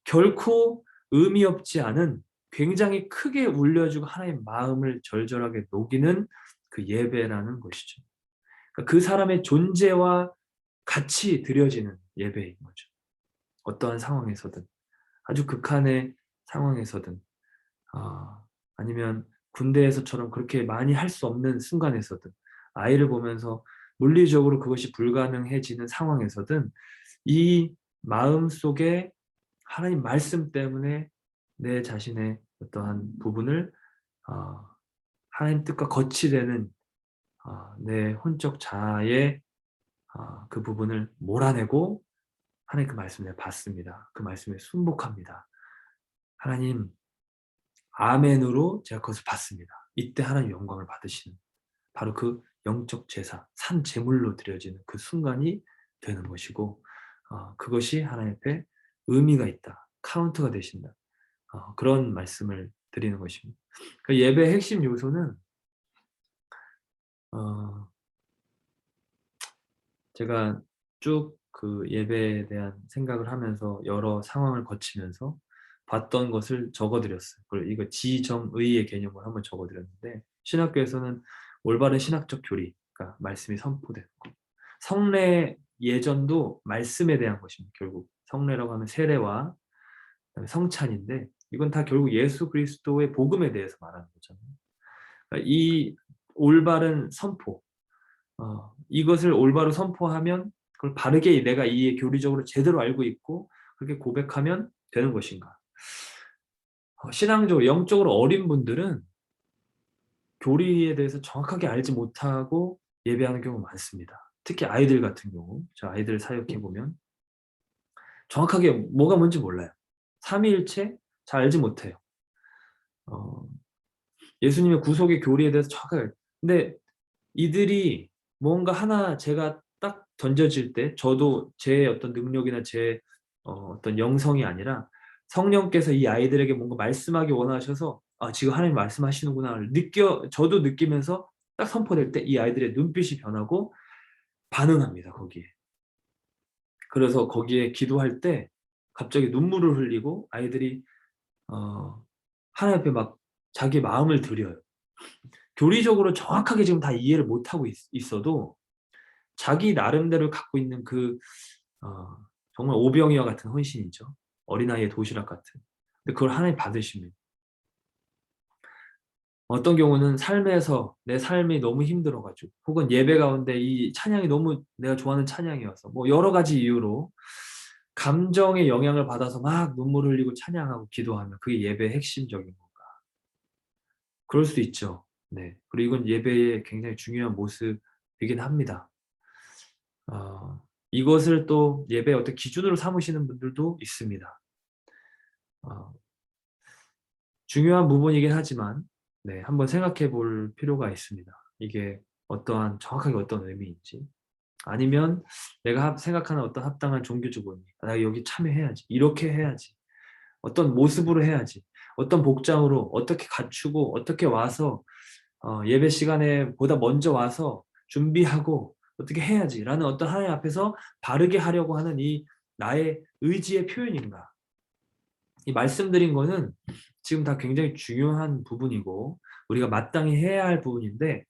결코 의미 없지 않은 굉장히 크게 울려주고 하나님의 마음을 절절하게 녹이는 그 예배라는 것이죠. 그러니까 그 사람의 존재와 같이 드려지는 예배인 거죠. 어떠한 상황에서든 아주 극한의 상황에서든 아니면 군대에서처럼 그렇게 많이 할 수 없는 순간에서든 아이를 보면서 물리적으로 그것이 불가능해지는 상황에서든 이 마음속에 하나님 말씀 때문에 내 자신의 어떠한 부분을 하나님 뜻과 거치되는 내 혼적 자아의 그 부분을 몰아내고 하나님 그 말씀을 받습니다. 그 말씀에 순복합니다. 하나님 아멘으로 제가 그것을 받습니다. 이때 하나님 영광을 받으시는 바로 그 영적 제사, 산 제물로 드려지는 그 순간이 되는 것이고 그것이 하나님 앞에 의미가 있다. 카운트가 되신다. 그런 말씀을 드리는 것입니다. 그 예배의 핵심 요소는 제가 쭉 그 예배에 대한 생각을 하면서 여러 상황을 거치면서 봤던 것을 적어드렸어요. 그리고 이거 지정의의 개념을 한번 적어드렸는데 신학교에서는 올바른 신학적 교리, 그러니까 말씀이 선포되는 것. 성례 예전도 말씀에 대한 것입니다. 결국 성례라고 하면 세례와 그다음에 성찬인데 이건 다 결국 예수 그리스도의 복음에 대해서 말하는 거잖아요. 그러니까 이 올바른 선포, 이것을 올바로 선포하면 그걸 바르게 내가 이 교리적으로 제대로 알고 있고 그렇게 고백하면 되는 것인가. 신앙적으로 영적으로 어린 분들은 교리에 대해서 정확하게 알지 못하고 예배하는 경우가 많습니다. 특히 아이들 같은 경우, 저 아이들 사역해 보면 정확하게 뭐가 뭔지 몰라요. 삼위일체 잘 알지 못해요. 어 예수님의 구속의 교리에 대해서 정확하게, 근데 이들이 뭔가 하나 제가 딱 던져질 때 저도 제 어떤 능력이나 제 어떤 영성이 아니라 성령께서 이 아이들에게 뭔가 말씀하기 원하셔서 '아 지금 하나님 말씀하시는구나.'를 저도 느끼면서 딱 선포될 때 이 아이들의 눈빛이 변하고 반응합니다 거기에. 그래서 거기에 기도할 때 갑자기 눈물을 흘리고 아이들이 어 하나님 앞에 막 자기 마음을 드려요. 교리적으로 정확하게 지금 다 이해를 못하고 있어도 자기 나름대로 갖고 있는 어 정말 오병이와 같은 헌신이죠. 어린아이의 도시락 같은. 근데 그걸 하나님 받으십니다. 어떤 경우는 삶에서 내 삶이 너무 힘들어 가지고 혹은 예배 가운데 이 찬양이 너무 내가 좋아하는 찬양이어서 뭐 여러 가지 이유로 감정의 영향을 받아서 막 눈물 흘리고 찬양하고 기도하면 그게 예배의 핵심적인 건가. 그럴 수 있죠. 네. 그리고 이건 예배의 굉장히 중요한 모습이긴 합니다. 이것을 또 예배의 어떤 기준으로 삼으시는 분들도 있습니다. 어 중요한 부분이긴 하지만 네 한번 생각해 볼 필요가 있습니다. 이게 정확하게 어떤 의미인지. 아니면 내가 생각하는 어떤 합당한 종교적 의미. '아 나 여기 참여해야지. 이렇게 해야지. 어떤 모습으로 해야지. 어떤 복장으로 어떻게 갖추고 어떻게 와서 예배 시간에 보다 먼저 와서 준비하고 어떻게 해야지.'라는 어떤 하나님 앞에서 바르게 하려고 하는 이 나의 의지의 표현인가. 이 말씀드린 거는 지금 다 굉장히 중요한 부분이고 우리가 마땅히 해야 할 부분인데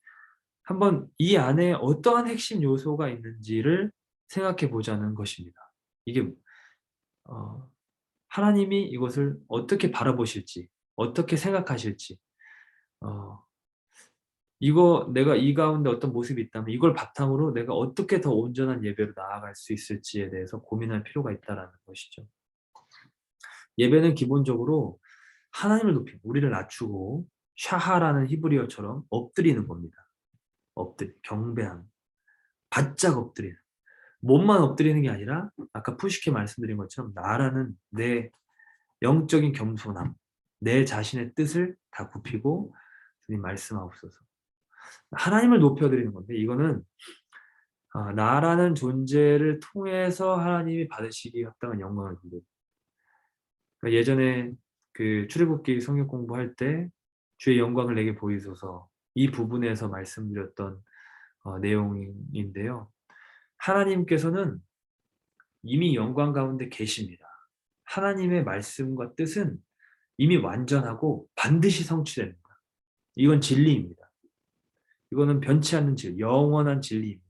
한번 이 안에 어떠한 핵심 요소가 있는지를 생각해 보자는 것입니다. 이게 어 하나님이 이것을 어떻게 바라보실지, 어떻게 생각하실지, 어 내가 이 가운데 어떤 모습이 있다면 이걸 바탕으로 내가 어떻게 더 온전한 예배로 나아갈 수 있을지에 대해서 고민할 필요가 있다라는 것이죠. 예배는 기본적으로 하나님을 높이고 우리를 낮추고 샤하라는 히브리어처럼 엎드리는 겁니다. 경배함, 바짝 엎드리는. 몸만 엎드리는 게 아니라 아까 푸시케 말씀드린 것처럼 나라는 내 영적인 겸손함, 내 자신의 뜻을 다 굽히고 주님 말씀하옵소서. 하나님을 높여드리는 건데 이거는 나라는 존재를 통해서 하나님이 받으시기 합당한 영광을 돌려. 그러니까 예전에 그 출애굽기 성경 공부할 때 주의 영광을 내게 보이소서 이 부분에서 말씀드렸던 내용인데요. 하나님께서는 이미 영광 가운데 계십니다. 하나님의 말씀과 뜻은 이미 완전하고 반드시 성취됩니다. 이건 진리입니다. 이거는 변치 않는 진리, 영원한 진리입니다.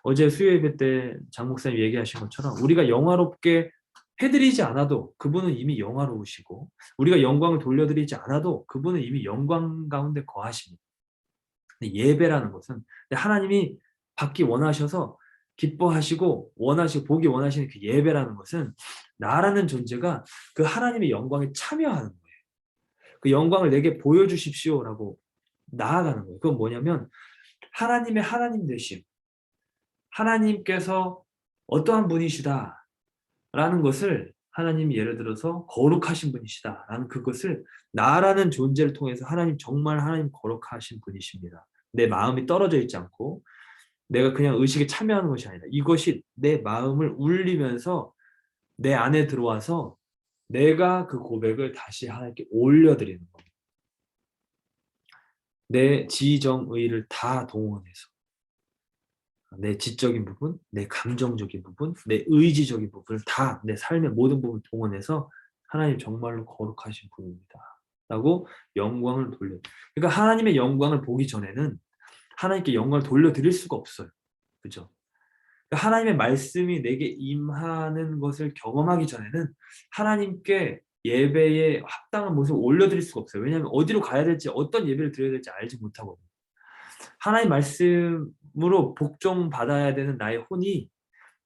어제 수요 예배 때 장 목사님 얘기하신 것처럼 우리가 영화롭게 해드리지 않아도 그분은 이미 영화로우시고 우리가 영광을 돌려드리지 않아도 그분은 이미 영광 가운데 거하십니다. 근데 예배라는 것은 하나님이 받기 원하셔서 기뻐하시고 보기 원하시는 그 예배라는 것은 나라는 존재가 그 하나님의 영광에 참여하는 거예요. 그 영광을 내게 보여주십시오라고 나아가는 거예요. 그건 뭐냐면 하나님의 하나님 되심, 하나님께서 어떠한 분이시다라는 것을 하나님이 예를 들어서 거룩하신 분이시다라는 그것을 나라는 존재를 통해서 정말 하나님 거룩하신 분이십니다. 내 마음이 떨어져 있지 않고 내가 그냥 의식에 참여하는 것이 아니라 이것이 내 마음을 울리면서 내 안에 들어와서 내가 그 고백을 다시 하나님께 올려드리는 겁니다. 내 지정의를 다 동원해서 내 지적인 부분, 내 감정적인 부분, 내 의지적인 부분을 다 내 삶의 모든 부분을 동원해서 하나님 정말로 거룩하신 분입니다. 라고 영광을 그러니까 하나님의 영광을 보기 전에는 하나님께 영광을 돌려드릴 수가 없어요. 그죠? 그러니까 하나님의 말씀이 내게 임하는 것을 경험하기 전에는 하나님께 예배에 합당한 모습을 올려드릴 수가 없어요. 왜냐하면 어디로 가야 될지 어떤 예배를 드려야 될지 알지 못하거든요. 하나님 말씀으로 복종받아야 되는 나의 혼이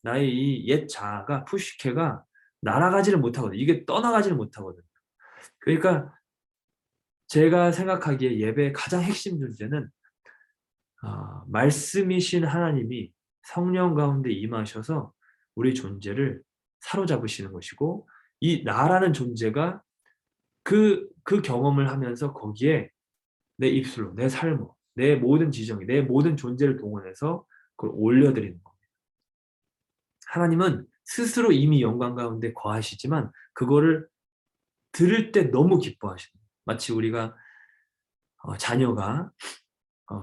나의 이 옛 자아가 푸시케가 날아가지를 못하거든요. 이게 떠나가지를 못하거든요. 그러니까 제가 생각하기에 예배의 가장 핵심 존재는 말씀이신 하나님이 성령 가운데 임하셔서 우리 존재를 사로잡으시는 것이고, 이 나라는 존재가 그 경험을 하면서 거기에 내 입술로, 내 삶으로, 내 모든 지정이, 내 모든 존재를 동원해서 그걸 올려드리는 겁니다. 하나님은 스스로 이미 영광 가운데 거하시지만 그거를 들을 때 너무 기뻐하십니다. 마치 우리가 자녀가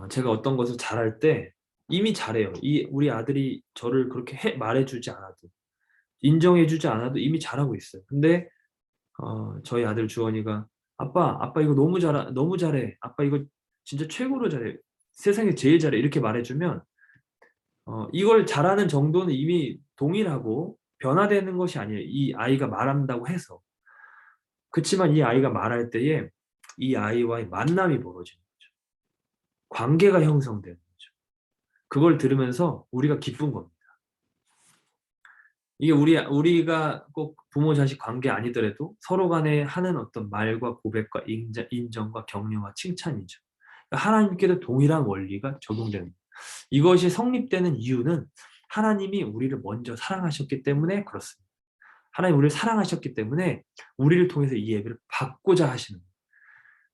제가 어떤 것을 잘할 때 이미 잘해요. 우리 아들이 저를 그렇게 말해주지 않아도, 인정해주지 않아도 이미 잘하고 있어요. 근데 저희 아들 주원이가 아빠 이거 너무 잘해. 아빠 이거 진짜 최고로 잘해. 세상에 제일 잘해. 이렇게 말해주면 이걸 잘하는 정도는 이미 동일하고 변화되는 것이 아니에요. 이 아이가 말한다고 해서. 그렇지만 이 아이가 말할 때에 이 아이와의 만남이 벌어지는 거죠. 관계가 형성되는 거죠. 그걸 들으면서 우리가 기쁜 겁니다. 이게 우리가 꼭 부모 자식 관계 아니더라도 서로 간에 하는 어떤 말과 고백과 인정과 격려와 칭찬이죠. 그러니까 하나님께도 동일한 원리가 적용되는 거예요. 이것이 성립되는 이유는 하나님이 우리를 먼저 사랑하셨기 때문에 그렇습니다. 하나님 우리를 사랑하셨기 때문에 우리를 통해서 이 예배를 받고자 하시는 거예요.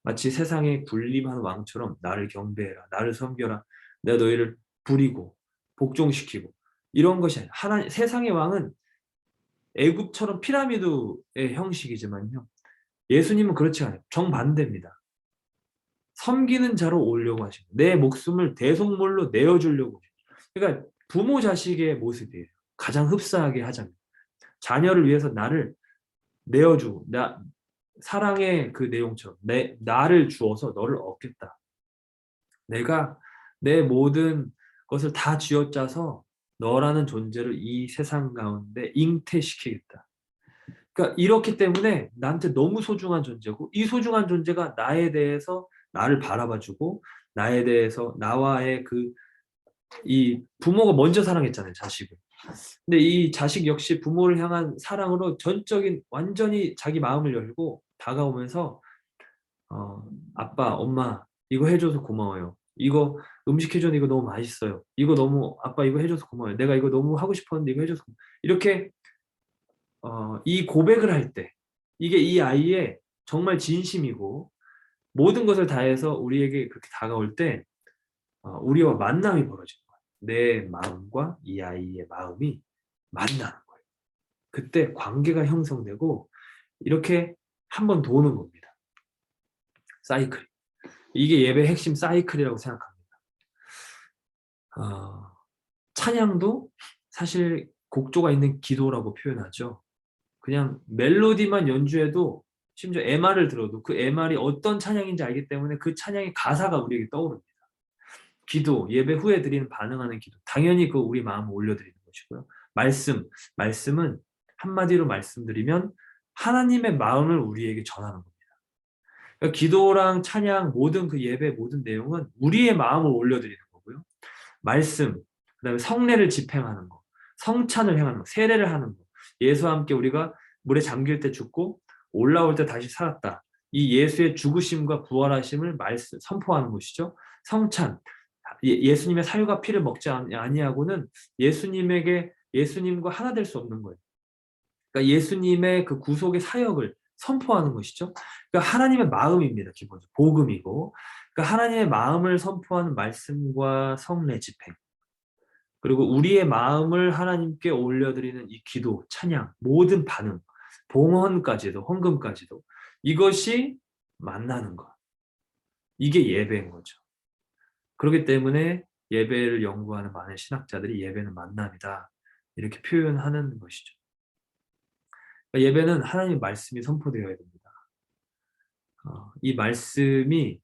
마치 세상에 군림하는 왕처럼 나를 경배해라, 나를 섬겨라, 내가 너희를 부리고 복종시키고, 이런 것이 아니라 세상의 왕은 애굽처럼 피라미드의 형식이지만요, 예수님은 그렇지 않아요. 정반대입니다. 섬기는 자로 오려고 하시고 내 목숨을 대속물로 내어주려고. 그러니까 부모 자식의 모습이에요. 가장 흡사하게 하자면 자녀를 위해서 나를 내어주고, 사랑의 그 내용처럼 나를 주어서 너를 얻겠다. 내가 내 모든 것을 다 쥐어짜서 너라는 존재를 이 세상 가운데 잉태시키겠다. 그러니까 이렇기 때문에 나한테 너무 소중한 존재고, 이 소중한 존재가 나에 대해서 나를 바라봐주고, 나에 대해서 나와의 이 부모가 먼저 사랑했잖아요, 자식을. 근데 이 자식 역시 부모를 향한 사랑으로 전적인 완전히 자기 마음을 열고 다가오면서 아빠, 엄마 이거 해줘서 고마워요. 이거 음식 해줬는데 이거 너무 맛있어요. 이거 너무 아빠 이거 해줘서 고마워요. 내가 이거 너무 하고 싶었는데 이거 해줘서 고마워요. 이렇게 이 고백을 할 때 이게 이 아이의 정말 진심이고 모든 것을 다해서 우리에게 그렇게 다가올 때 우리와 만남이 벌어지는 거예요. 내 마음과 이 아이의 마음이 만나는 거예요. 그때 관계가 형성되고 이렇게 한번 도는 겁니다. 사이클. 이게 예배의 핵심 사이클이라고 생각합니다. 찬양도 사실 곡조가 있는 기도라고 표현하죠. 그냥 멜로디만 연주해도, 심지어 MR을 들어도 그 MR이 어떤 찬양인지 알기 때문에 그 찬양의 가사가 우리에게 떠오릅니다. 기도, 예배 후에 드리는 반응하는 기도, 당연히 그 우리 마음을 올려드리는 것이고요. 말씀은 한마디로 말씀드리면 하나님의 마음을 우리에게 전하는 겁니다. 그러니까 기도랑 찬양, 모든 그 예배 모든 내용은 우리의 마음을 올려드리는 거고요. 말씀, 그다음에 성례를 집행하는 거, 성찬을 행하는 거, 세례를 하는 거, 예수와 함께 우리가 물에 잠길 때 죽고 올라올 때 다시 살았다. 이 예수의 죽으심과 부활하심을 선포하는 것이죠. 성찬, 예수님의 살과 피를 먹지 아니하고는 예수님과 하나 될 수 없는 거예요. 그러니까 예수님의 그 구속의 사역을 선포하는 것이죠. 그러니까 하나님의 마음입니다. 기본적으로 복음이고, 그러니까 하나님의 마음을 선포하는 말씀과 성례 집행, 그리고 우리의 마음을 하나님께 올려드리는 이 기도, 찬양, 모든 반응, 봉헌까지도, 헌금까지도, 이것이 만나는 것. 이게 예배인 거죠. 그렇기 때문에 예배를 연구하는 많은 신학자들이 예배는 만남이다, 이렇게 표현하는 것이죠. 그러니까 예배는 하나님의 말씀이 선포되어야 됩니다. 이 말씀이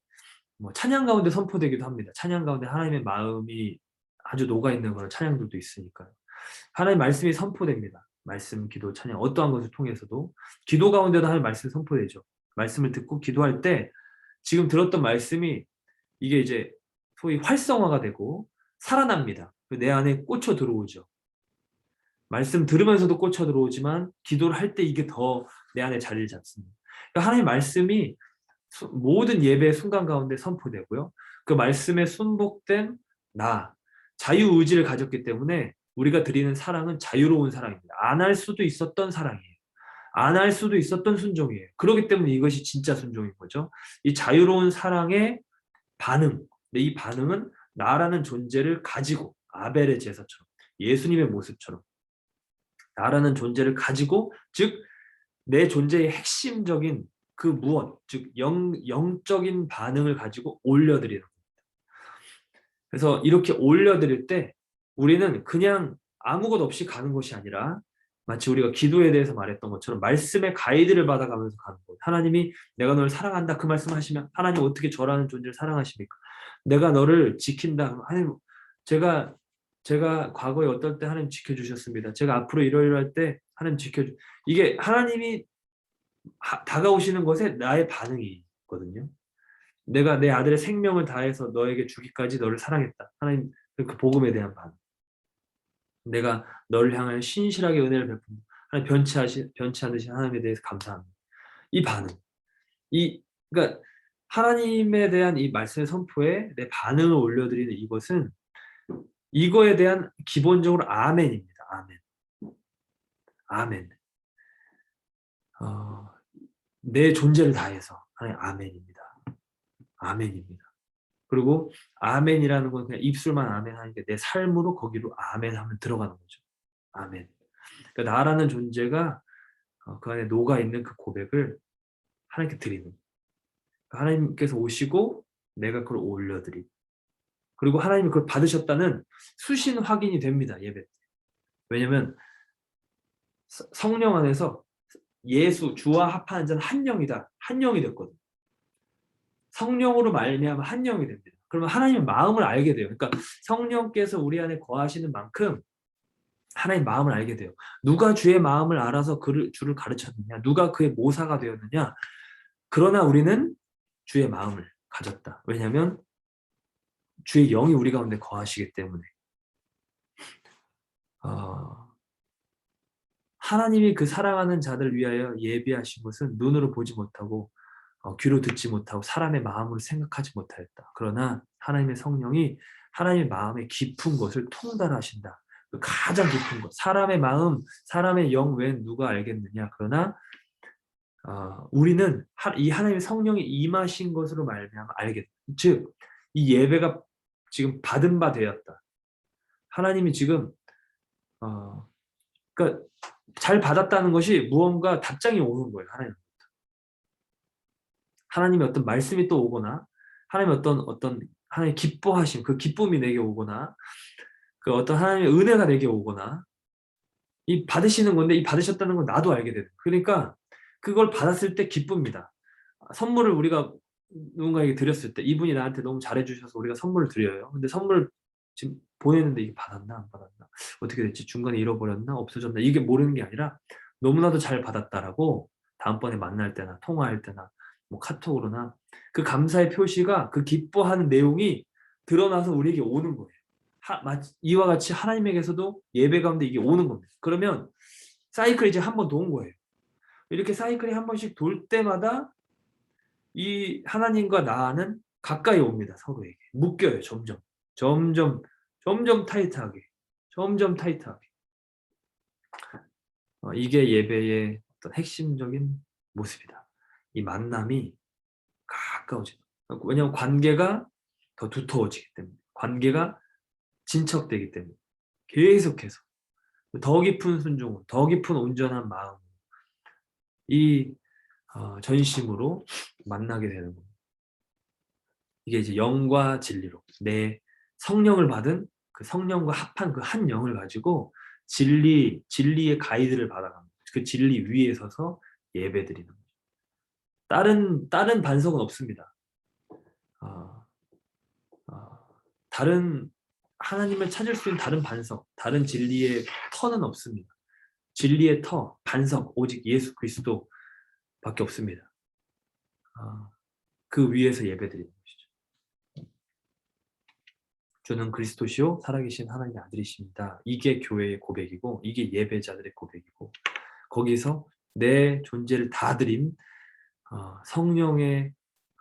찬양 가운데 선포되기도 합니다. 찬양 가운데 하나님의 마음이 아주 녹아있는 그런 찬양들도 있으니까요. 하나님의 말씀이 선포됩니다. 말씀, 기도, 찬양, 어떠한 것을 통해서도 기도 가운데도 하나님의 말씀이 선포되죠. 말씀을 듣고 기도할 때 지금 들었던 말씀이 이게 이제 소위 활성화가 되고 살아납니다. 내 안에 꽂혀 들어오죠. 말씀 들으면서도 꽂혀 들어오지만 기도를 할 때 이게 더 내 안에 자리를 잡습니다. 그러니까 하나님의 말씀이 모든 예배의 순간 가운데 선포되고요. 그 말씀에 순복된 나, 자유의지를 가졌기 때문에 우리가 드리는 사랑은 자유로운 사랑입니다. 안 할 수도 있었던 사랑이에요. 안 할 수도 있었던 순종이에요. 그렇기 때문에 이것이 진짜 순종인 거죠. 이 자유로운 사랑의 반응. 근데 이 반응은 나라는 존재를 가지고 아벨의 제사처럼 예수님의 모습처럼 나라는 존재를 가지고 즉 내 존재의 핵심적인 그 무엇, 즉 영적인 반응을 가지고 올려드리는 거예요. 그래서 이렇게 올려드릴 때 우리는 그냥 아무것 없이 가는 것이 아니라 마치 우리가 기도에 대해서 말했던 것처럼 말씀의 가이드를 받아가면서 가는 거예요. 하나님이 내가 너를 사랑한다 그 말씀하시면 하나님 어떻게 저라는 존재를 사랑하십니까? 내가 너를 지킨다. 하나님 제가 제가 과거에 어떨 때 하나님 지켜주셨습니다. 제가 앞으로 이러이러할 때 하나님 지켜주 이게 하나님이 다가오시는 것에 나의 반응이 있거든요. 내가 내 아들의 생명을 다해서 너에게 주기까지 너를 사랑했다. 하나님 그 복음에 대한 반응. 내가 너를 향하여 신실하게 은혜를 베푼다. 하나님 변치 않으신 하나님에 대해서 감사합니다. 이 반응. 그러니까 하나님에 대한 이 말씀의 선포에 내 반응을 올려드리는 이것은 이거에 대한 기본적으로 아멘입니다. 아멘. 아멘. 어, 내 존재를 다해서 하나님 아멘입니다. 아멘입니다. 그리고 아멘이라는 건 그냥 입술만 아멘 하니까 내 삶으로 거기로 아멘 하면 들어가는 거죠. 아멘. 그러니까 나라는 존재가 그 안에 녹아있는 그 고백을 하나님께 드리는 거예요. 하나님께서 오시고 내가 그걸 올려드리고 그리고 하나님이 그걸 받으셨다는 수신 확인이 됩니다. 예배 때. 왜냐하면 성령 안에서 예수, 주와 합하는 자는 한 영이다. 한 영이 됐거든요. 성령으로 말미암아 한 영이 됩니다. 그러면 하나님의 마음을 알게 돼요. 그러니까 성령께서 우리 안에 거하시는 만큼 하나님 마음을 알게 돼요. 누가 주의 마음을 알아서 주를 가르쳤느냐? 누가 그의 모사가 되었느냐? 그러나 우리는 주의 마음을 가졌다. 왜냐하면 주의 영이 우리 가운데 거하시기 때문에. 하나님이 그 사랑하는 자들 위하여 예비하신 것은 눈으로 보지 못하고 귀로 듣지 못하고 사람의 마음으로 생각하지 못하였다. 그러나 하나님의 성령이 하나님의 마음의 깊은 것을 통달하신다. 그 가장 깊은 것. 사람의 마음, 사람의 영 외엔 누가 알겠느냐. 그러나 우리는 이 하나님의 성령이 임하신 것으로 말미암아 알겠다. 즉, 이 예배가 지금 받은 바 되었다. 하나님이 지금 그러니까 잘 받았다는 것이 무언가 답장이 오는 거예요. 하나님의 어떤 말씀이 또 오거나 하나님의 어떤 하나님의 기뻐하심, 그 기쁨이 내게 오거나 그 어떤 하나님의 은혜가 내게 오거나 이 받으시는 건데 이 받으셨다는 건 나도 알게 되는. 그러니까 그걸 받았을 때 기쁩니다. 선물을 우리가 누군가에게 드렸을 때 이분이 나한테 너무 잘해주셔서 우리가 선물을 드려요. 근데 선물 지금 보냈는데 이게 받았나 안 받았나 어떻게 됐지 중간에 잃어버렸나 없어졌나 이게 모르는 게 아니라 너무나도 잘 받았다라고 다음번에 만날 때나 통화할 때나 뭐 카톡으로나 그 감사의 표시가 그 기뻐하는 내용이 드러나서 우리에게 오는 거예요. 이와 같이 하나님에게서도 예배 가운데 이게 오는 겁니다. 그러면 사이클이 이제 한 번 더 온 거예요. 이렇게 사이클이 한 번씩 돌 때마다 이 하나님과 나는 가까이 옵니다. 서로에게. 묶여요. 점점. 점점 점점 타이트하게. 점점 타이트하게. 이게 예배의 어떤 핵심적인 모습이다. 이 만남이 가까워지다. 왜냐하면 관계가 더 두터워지기 때문에. 관계가 진척되기 때문에. 계속해서. 더 깊은 순종으로, 더 깊은 온전한 마음, 이 전심으로 만나게 되는 겁니다. 이게 이제 영과 진리로 내 성령을 받은 그 성령과 합한 그 한 영을 가지고 진리의 가이드를 받아갑니다. 그 진리 위에 서서 예배드리는 거죠. 다른 반석은 없습니다. 어, 다른 하나님을 찾을 수 있는 다른 반석, 다른 진리의 터는 없습니다. 진리의 터, 반석, 오직 예수 그리스도밖에 없습니다. 그 위에서 예배드리는 것이죠. 주는 그리스도시요 살아계신 하나님의 아들이십니다. 이게 교회의 고백이고 이게 예배자들의 고백이고 거기서 내 존재를 다 드린 성령의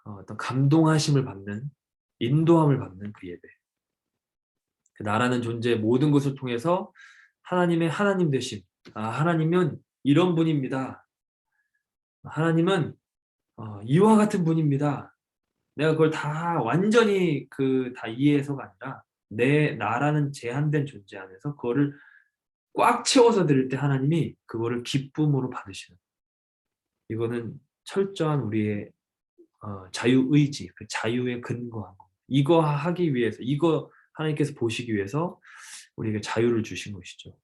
어떤 감동하심을 받는, 인도함을 받는 그 예배. 그 나라는 존재의 모든 것을 통해서 하나님의 하나님 되심. 하나님은 이런 분입니다. 하나님은 이와 같은 분입니다. 내가 그걸 다 완전히 다 이해해서가 아니라 나라는 제한된 존재 안에서 그거를 꽉 채워서 드릴 때 하나님이 그거를 기쁨으로 받으시는. 이거는 철저한 우리의 자유의지, 그 자유에 근거한 거. 이거 하기 위해서, 이거 하나님께서 보시기 위해서 우리에게 자유를 주신 것이죠.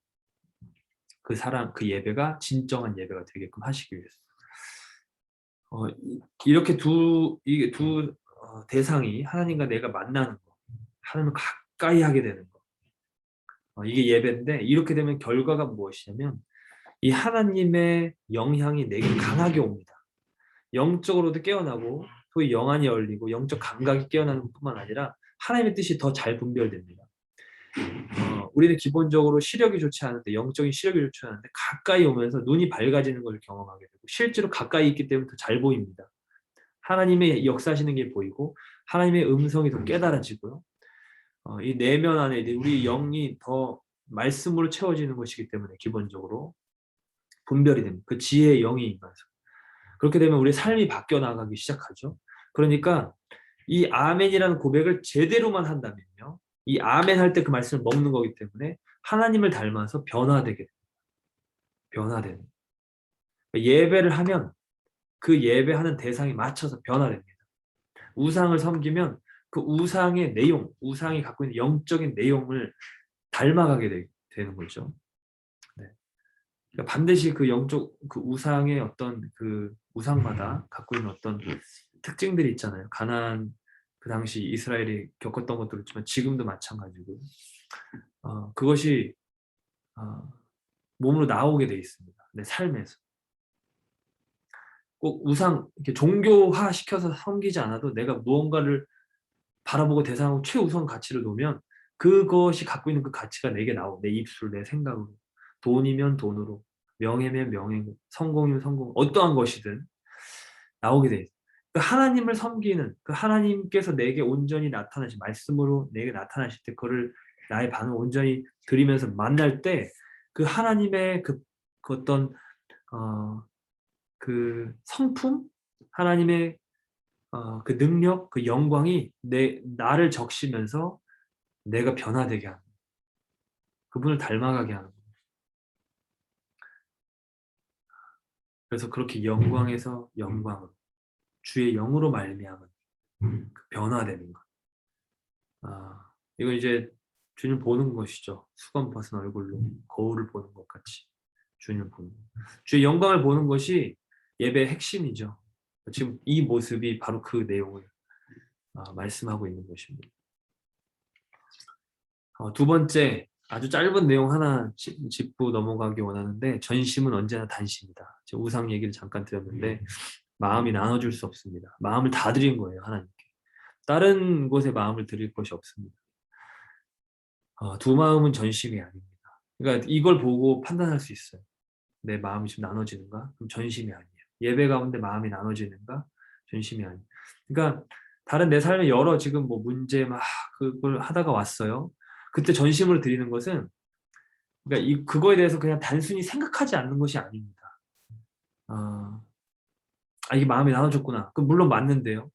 그 사랑, 그 예배가 진정한 예배가 되게끔 하시기 위해서. 이렇게 이게 두 대상이 하나님과 내가 만나는 거, 하나님을 가까이 하게 되는 거. 이게 예배인데 이렇게 되면 결과가 무엇이냐면 이 하나님의 영향이 내게 강하게 옵니다. 영적으로도 깨어나고 소위 영안이 열리고 영적 감각이 깨어나는 것뿐만 아니라 하나님의 뜻이 더 잘 분별됩니다. 우리는 기본적으로 시력이 좋지 않은데 영적인 시력이 좋지 않은데 가까이 오면서 눈이 밝아지는 걸 경험하게 되고 실제로 가까이 있기 때문에 더 잘 보입니다. 하나님의 역사하시는 게 보이고 하나님의 음성이 더 깨달아지고요. 이 내면 안에 우리 영이 더 말씀으로 채워지는 것이기 때문에 기본적으로 분별이 됩니다. 그 지혜의 영이 임해서. 그렇게 되면 우리의 삶이 바뀌어 나가기 시작하죠. 그러니까 이 아멘이라는 고백을 제대로만 한다면요. 이 아멘 할 때 그 말씀을 먹는 거기 때문에 하나님을 닮아서 변화되게 됩니다. 변화되는. 예배를 하면 그 예배하는 대상에 맞춰서 변화됩니다. 우상을 섬기면 그 우상의 내용, 우상이 갖고 있는 영적인 내용을 닮아가게 되는 거죠. 네. 그러니까 반드시 그 영적, 그 우상의 어떤 그 우상마다 갖고 있는 어떤 특징들이 있잖아요. 가나안 그 당시 이스라엘이 겪었던 것도 그렇지만 지금도 마찬가지고 그것이 몸으로 나오게 돼 있습니다. 내 삶에서. 꼭 우상, 이렇게 종교화 시켜서 섬기지 않아도 내가 무언가를 바라보고 대상하고 최우선 가치를 놓으면 그것이 갖고 있는 그 가치가 내게 내 입술, 내 생각으로. 돈이면 돈으로, 명예면 명예고, 성공이면 성공, 어떠한 것이든 나오게 돼 있어요. 그 하나님을 섬기는, 그 하나님께서 내게 온전히 나타나신 말씀으로 내게 나타나실 때 그거를 나의 반응을 온전히 드리면서 만날 때 그 하나님의 그 어떤 그 성품, 하나님의 그 능력, 그 영광이 나를 적시면서 내가 변화되게 하는, 그분을 닮아가게 하는. 그래서 그렇게 영광에서 영광으로 주의 영으로 말미암은 그 변화되는 것. 이건 이제 주님 보는 것이죠. 수건 벗은 얼굴로 거울을 보는 것 같이 주님 보는 것. 주의 영광을 보는 것이 예배의 핵심이죠. 지금 이 모습이 바로 그 내용을 말씀하고 있는 것입니다. 두 번째, 아주 짧은 내용 하나 짚고 넘어가기 원하는데 전심은 언제나 단심이다. 제가 우상 얘기를 잠깐 드렸는데 마음이 나눠줄 수 없습니다. 마음을 다 드린 거예요, 하나님께. 다른 곳에 마음을 드릴 것이 없습니다. 두 마음은 전심이 아닙니다. 그러니까 이걸 보고 판단할 수 있어요. 내 마음이 지금 나눠지는가? 그럼 전심이 아니에요. 예배 가운데 마음이 나눠지는가? 전심이 아니에요. 그러니까 다른 내 삶에 여러 지금 뭐 문제 막 그걸 하다가 왔어요. 그때 전심으로 드리는 것은 그러니까 그거에 대해서 그냥 단순히 생각하지 않는 것이 아닙니다. 이게 마음이 나눠졌구나. 그 물론 맞는데요.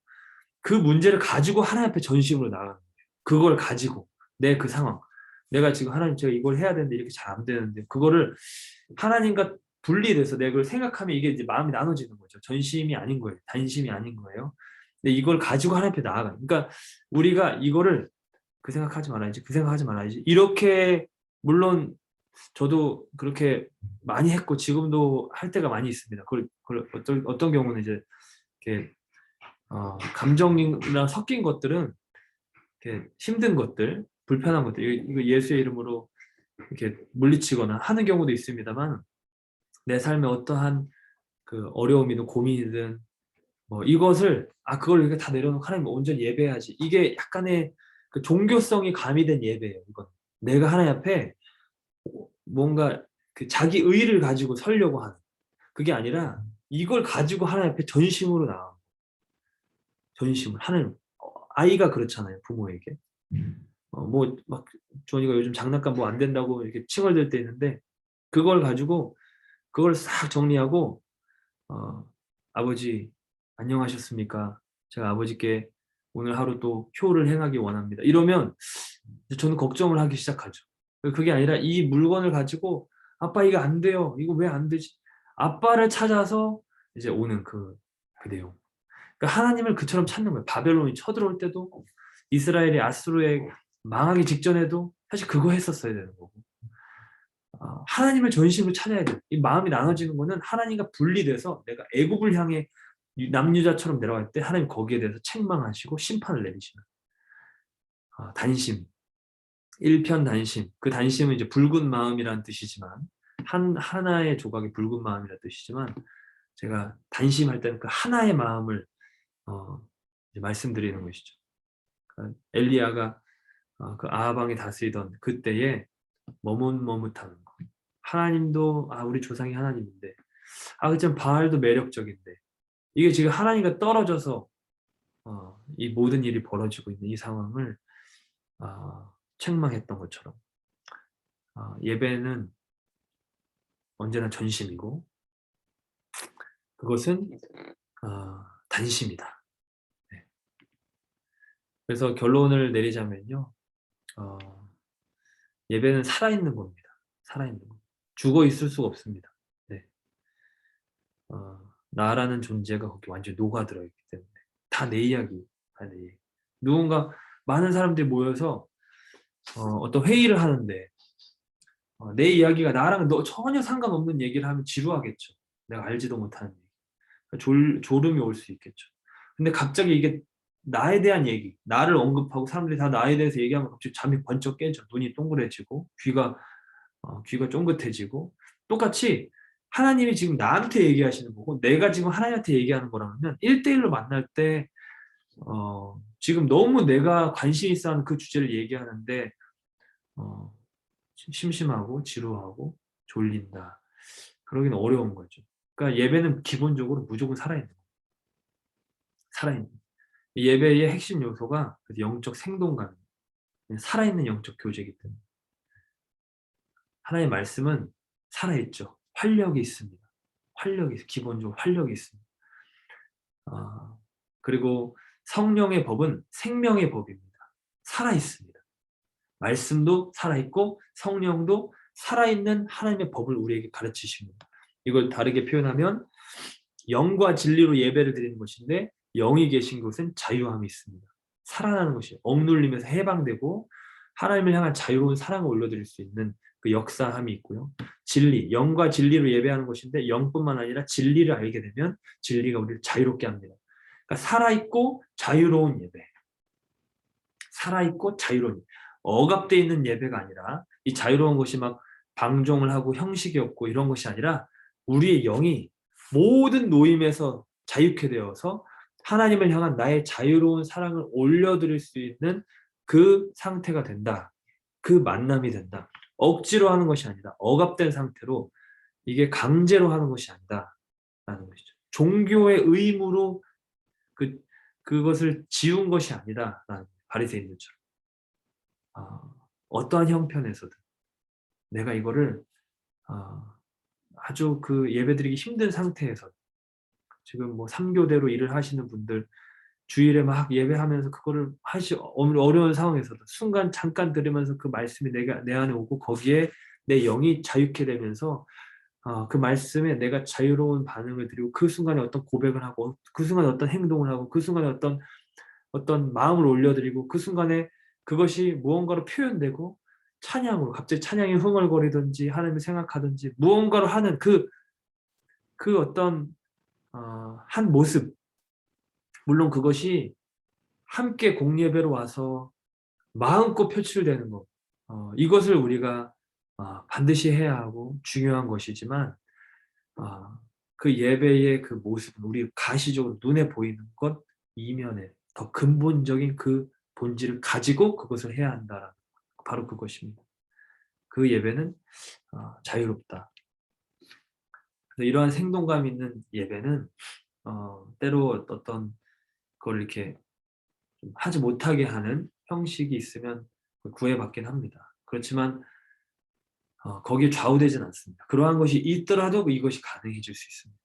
그 문제를 가지고 하나님 앞에 전심으로 나가는 거예요. 그걸 가지고 내 그 상황. 내가 지금 하나님 제가 이걸 해야 되는데 이렇게 잘 안 되는데 그거를 하나님과 분리돼서 내가 그걸 생각하면 이게 이제 마음이 나눠지는 거죠. 전심이 아닌 거예요. 단심이 아닌 거예요. 근데 이걸 가지고 하나님 앞에 나아가요. 그러니까 우리가 이거를 그 생각하지 말아야지, 그 생각하지 말아야지. 이렇게 물론 저도 그렇게 많이 했고 지금도 할 때가 많이 있습니다. 그걸 어떤 경우는 이제 이렇게 감정이랑 섞인 것들은 이렇게 힘든 것들, 불편한 것들, 이거 예수의 이름으로 이렇게 물리치거나 하는 경우도 있습니다만 내 삶에 어떠한 그 어려움이든 고민이든 뭐 이것을 그걸 이렇게 다 내려놓고 하나님 온전히 예배해야지. 이게 약간의 그 종교성이 가미된 예배예요. 이건 내가 하나님 앞에 뭔가 그 자기 의의를 가지고 서려고 하는 그게 아니라 이걸 가지고 하나님 앞에 전심으로 나와. 전심을 하는 아이가 그렇잖아요, 부모에게. 뭐 막 조언이가 요즘 장난감 뭐 안 된다고 이렇게 칭얼댈 때 있는데 그걸 가지고 그걸 싹 정리하고 "아버지 안녕하셨습니까? 제가 아버지께 오늘 하루 또 효를 행하기 원합니다." 이러면 이제 저는 걱정을 하기 시작하죠. 그게 아니라 이 물건을 가지고 "아빠 이거 안 돼요. 이거 왜 안 되지?" 아빠를 찾아서 이제 오는 그 내용. 그러니까 하나님을 그처럼 찾는 거예요. 바벨론이 쳐들어올 때도 이스라엘이 아수르에 망하기 직전에도 사실 그거 했었어야 되는 거고. 하나님을 전심으로 찾아야 돼요. 이 마음이 나눠지는 거는 하나님과 분리돼서 내가 애굽을 향해 남유다처럼 내려갈 때 하나님 거기에 대해서 책망하시고 심판을 내리시는 단심, 일편단심. 그 단심은 이제 붉은 마음이라는 뜻이지만 하나의 조각의 붉은 마음이라는 뜻이지만 제가 단심할 때는 그 하나의 마음을 이제 말씀드리는 것이죠. 그러니까 엘리야가 그 아하방에 다스리던 그때에 머뭇머뭇하는 거. 하나님도 우리 조상이 하나님인데 그참 바알도 매력적인데 이게 지금 하나님과 떨어져서 이 모든 일이 벌어지고 있는 이 상황을 책망했던 것처럼 예배는 언제나 전심이고 그것은 단심이다. 네. 그래서 결론을 내리자면요. 예배는 살아있는 겁니다. 살아있는 거. 죽어 있을 수가 없습니다. 네. 나라는 존재가 거기 완전히 녹아들어 있기 때문에 다 내 이야기, 다 내 얘기. 누군가 많은 사람들이 모여서 어떤 회의를 하는데 내 이야기가 나랑 전혀 상관없는 얘기를 하면 지루하겠죠. 내가 알지도 못하는 얘기. 졸음이 올 수 있겠죠. 근데 갑자기 이게 나에 대한 얘기, 나를 언급하고 사람들이 다 나에 대해서 얘기하면 갑자기 잠이 번쩍 깨죠. 눈이 동그래지고 귀가 쫑긋해지고 똑같이 하나님이 지금 나한테 얘기하시는 거고 내가 지금 하나님한테 얘기하는 거라면 1대1로 만날 때 지금 너무 내가 관심 있어 하는 그 주제를 얘기하는데 심심하고 지루하고 졸린다. 그러기는 어려운 거죠. 그러니까 예배는 기본적으로 무조건 살아있는 거예요. 살아있는. 예배의 핵심 요소가 영적 생동감, 살아있는 영적 교제이기 때문에 하나님의 말씀은 살아있죠. 활력이 있습니다. 기본적으로 활력이 있습니다. 그리고 성령의 법은 생명의 법입니다. 살아있습니다. 말씀도 살아있고 성령도 살아있는 하나님의 법을 우리에게 가르치십니다. 이걸 다르게 표현하면 영과 진리로 예배를 드리는 것인데 영이 계신 곳은 자유함이 있습니다. 살아나는 것이 억눌림에서 해방되고 하나님을 향한 자유로운 사랑을 올려드릴 수 있는 그 역사함이 있고요. 진리, 영과 진리로 예배하는 것인데 영뿐만 아니라 진리를 알게 되면 진리가 우리를 자유롭게 합니다. 그러니까 살아있고 자유로운 예배. 살아있고 자유로운 억압되어 있는 예배가 아니라 이 자유로운 것이 막 방종을 하고 형식이 없고 이런 것이 아니라 우리의 영이 모든 노임에서 자유케 되어서 하나님을 향한 나의 자유로운 사랑을 올려드릴 수 있는 그 상태가 된다. 그 만남이 된다. 억지로 하는 것이 아니다. 억압된 상태로 이게 강제로 하는 것이 아니다라는 것이죠. 종교의 의무로 그것을 지운 것이 아니다라는 바리새인들처럼 어떠한 형편에서든 내가 이거를 아주 그 예배드리기 힘든 상태에서 지금 뭐 3교대로 일을 하시는 분들 주일에 막 예배하면서 그거를 어려운 상황에서도 순간 잠깐 들으면서 그 말씀이 내 안에 오고 거기에 내 영이 자유케 되면서 그 말씀에 내가 자유로운 반응을 드리고 그 순간에 어떤 고백을 하고 그 순간에 어떤 행동을 하고 그 순간에 어떤 마음을 올려드리고 그 순간에 그것이 무언가로 표현되고 찬양으로 갑자기 찬양이 흥얼거리든지 하나님을 생각하든지 무언가로 하는 그 어떤 한 모습 물론 그것이 함께 공예배로 와서 마음껏 표출되는 것 이것을 우리가 반드시 해야 하고 중요한 것이지만 그 예배의 그 모습은 우리 가시적으로 눈에 보이는 것 이면에 더 근본적인 그 본질을 가지고 그것을 해야 한다라는 바로 그것입니다. 그 예배는 자유롭다. 그래서 이러한 생동감 있는 예배는 때로 어떤 그걸 이렇게 좀 하지 못하게 하는 형식이 있으면 구애받긴 합니다. 그렇지만 거기에 좌우되진 않습니다. 그러한 것이 있더라도 이것이 가능해질 수 있습니다.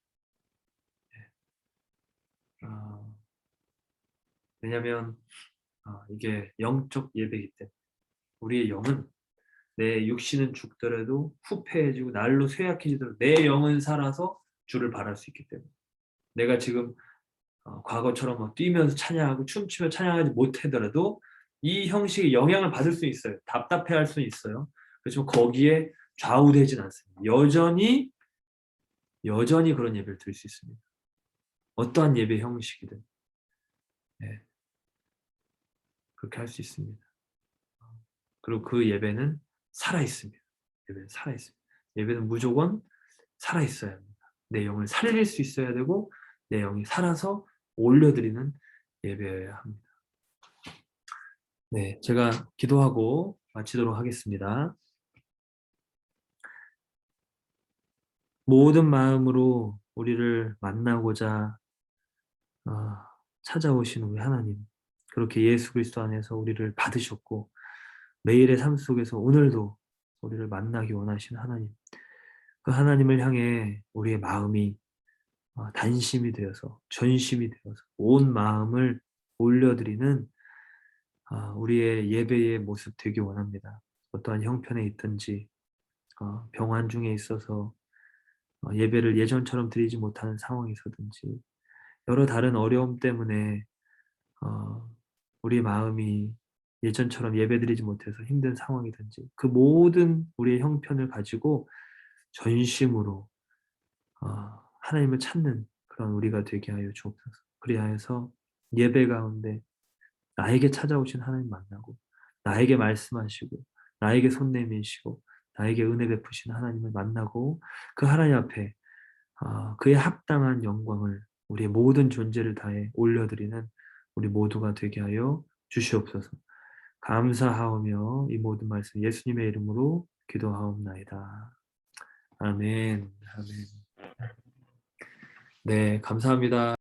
어, 왜냐하면 이게 영적 예배이기 때문에 우리의 영은 내 육신은 죽더라도 후패해지고 날로 쇠약해지더라도 내 영은 살아서 주를 바랄 수 있기 때문에 내가 지금 과거처럼 막 뛰면서 찬양하고 춤추며 찬양하지 못하더라도 이 형식의 영향을 받을 수 있어요. 답답해할 수 있어요. 그렇지만 거기에 좌우되진 않습니다. 여전히 그런 예배를 드릴 수 있습니다. 어떠한 예배 형식이든 네, 그렇게 할 수 있습니다. 그리고 그 예배는 살아있습니다. 예배는 살아있습니다. 예배는 무조건 살아있어야 합니다. 내 영을 살릴 수 있어야 되고 내 영이 살아서 올려드리는 예배여야 합니다. 네, 제가 기도하고 마치도록 하겠습니다. 모든 마음으로 우리를 만나고자 찾아오신 우리 하나님, 그렇게 예수 그리스도 안에서 우리를 받으셨고 매일의 삶 속에서 오늘도 우리를 만나기 원하시는 하나님, 그 하나님을 향해 우리의 마음이 단심이 되어서 전심이 되어서 온 마음을 올려드리는 우리의 예배의 모습 되기 원합니다. 어떠한 형편에 있든지 병환 중에 있어서 예배를 예전처럼 드리지 못하는 상황에서든지 여러 다른 어려움 때문에 우리의 마음이 예전처럼 예배드리지 못해서 힘든 상황이든지 그 모든 우리의 형편을 가지고 전심으로 하나님을 찾는 그런 우리가 되게 하여 주옵소서. 그리하여서 예배 가운데 나에게 찾아오신 하나님 만나고 나에게 말씀하시고 나에게 손 내미시고 나에게 은혜 베푸신 하나님을 만나고 그 하나님 앞에 그의 합당한 영광을 우리의 모든 존재를 다해 올려드리는 우리 모두가 되게 하여 주시옵소서. 감사하오며 이 모든 말씀 예수님의 이름으로 기도하옵나이다. 아멘. 아멘. 네, 감사합니다.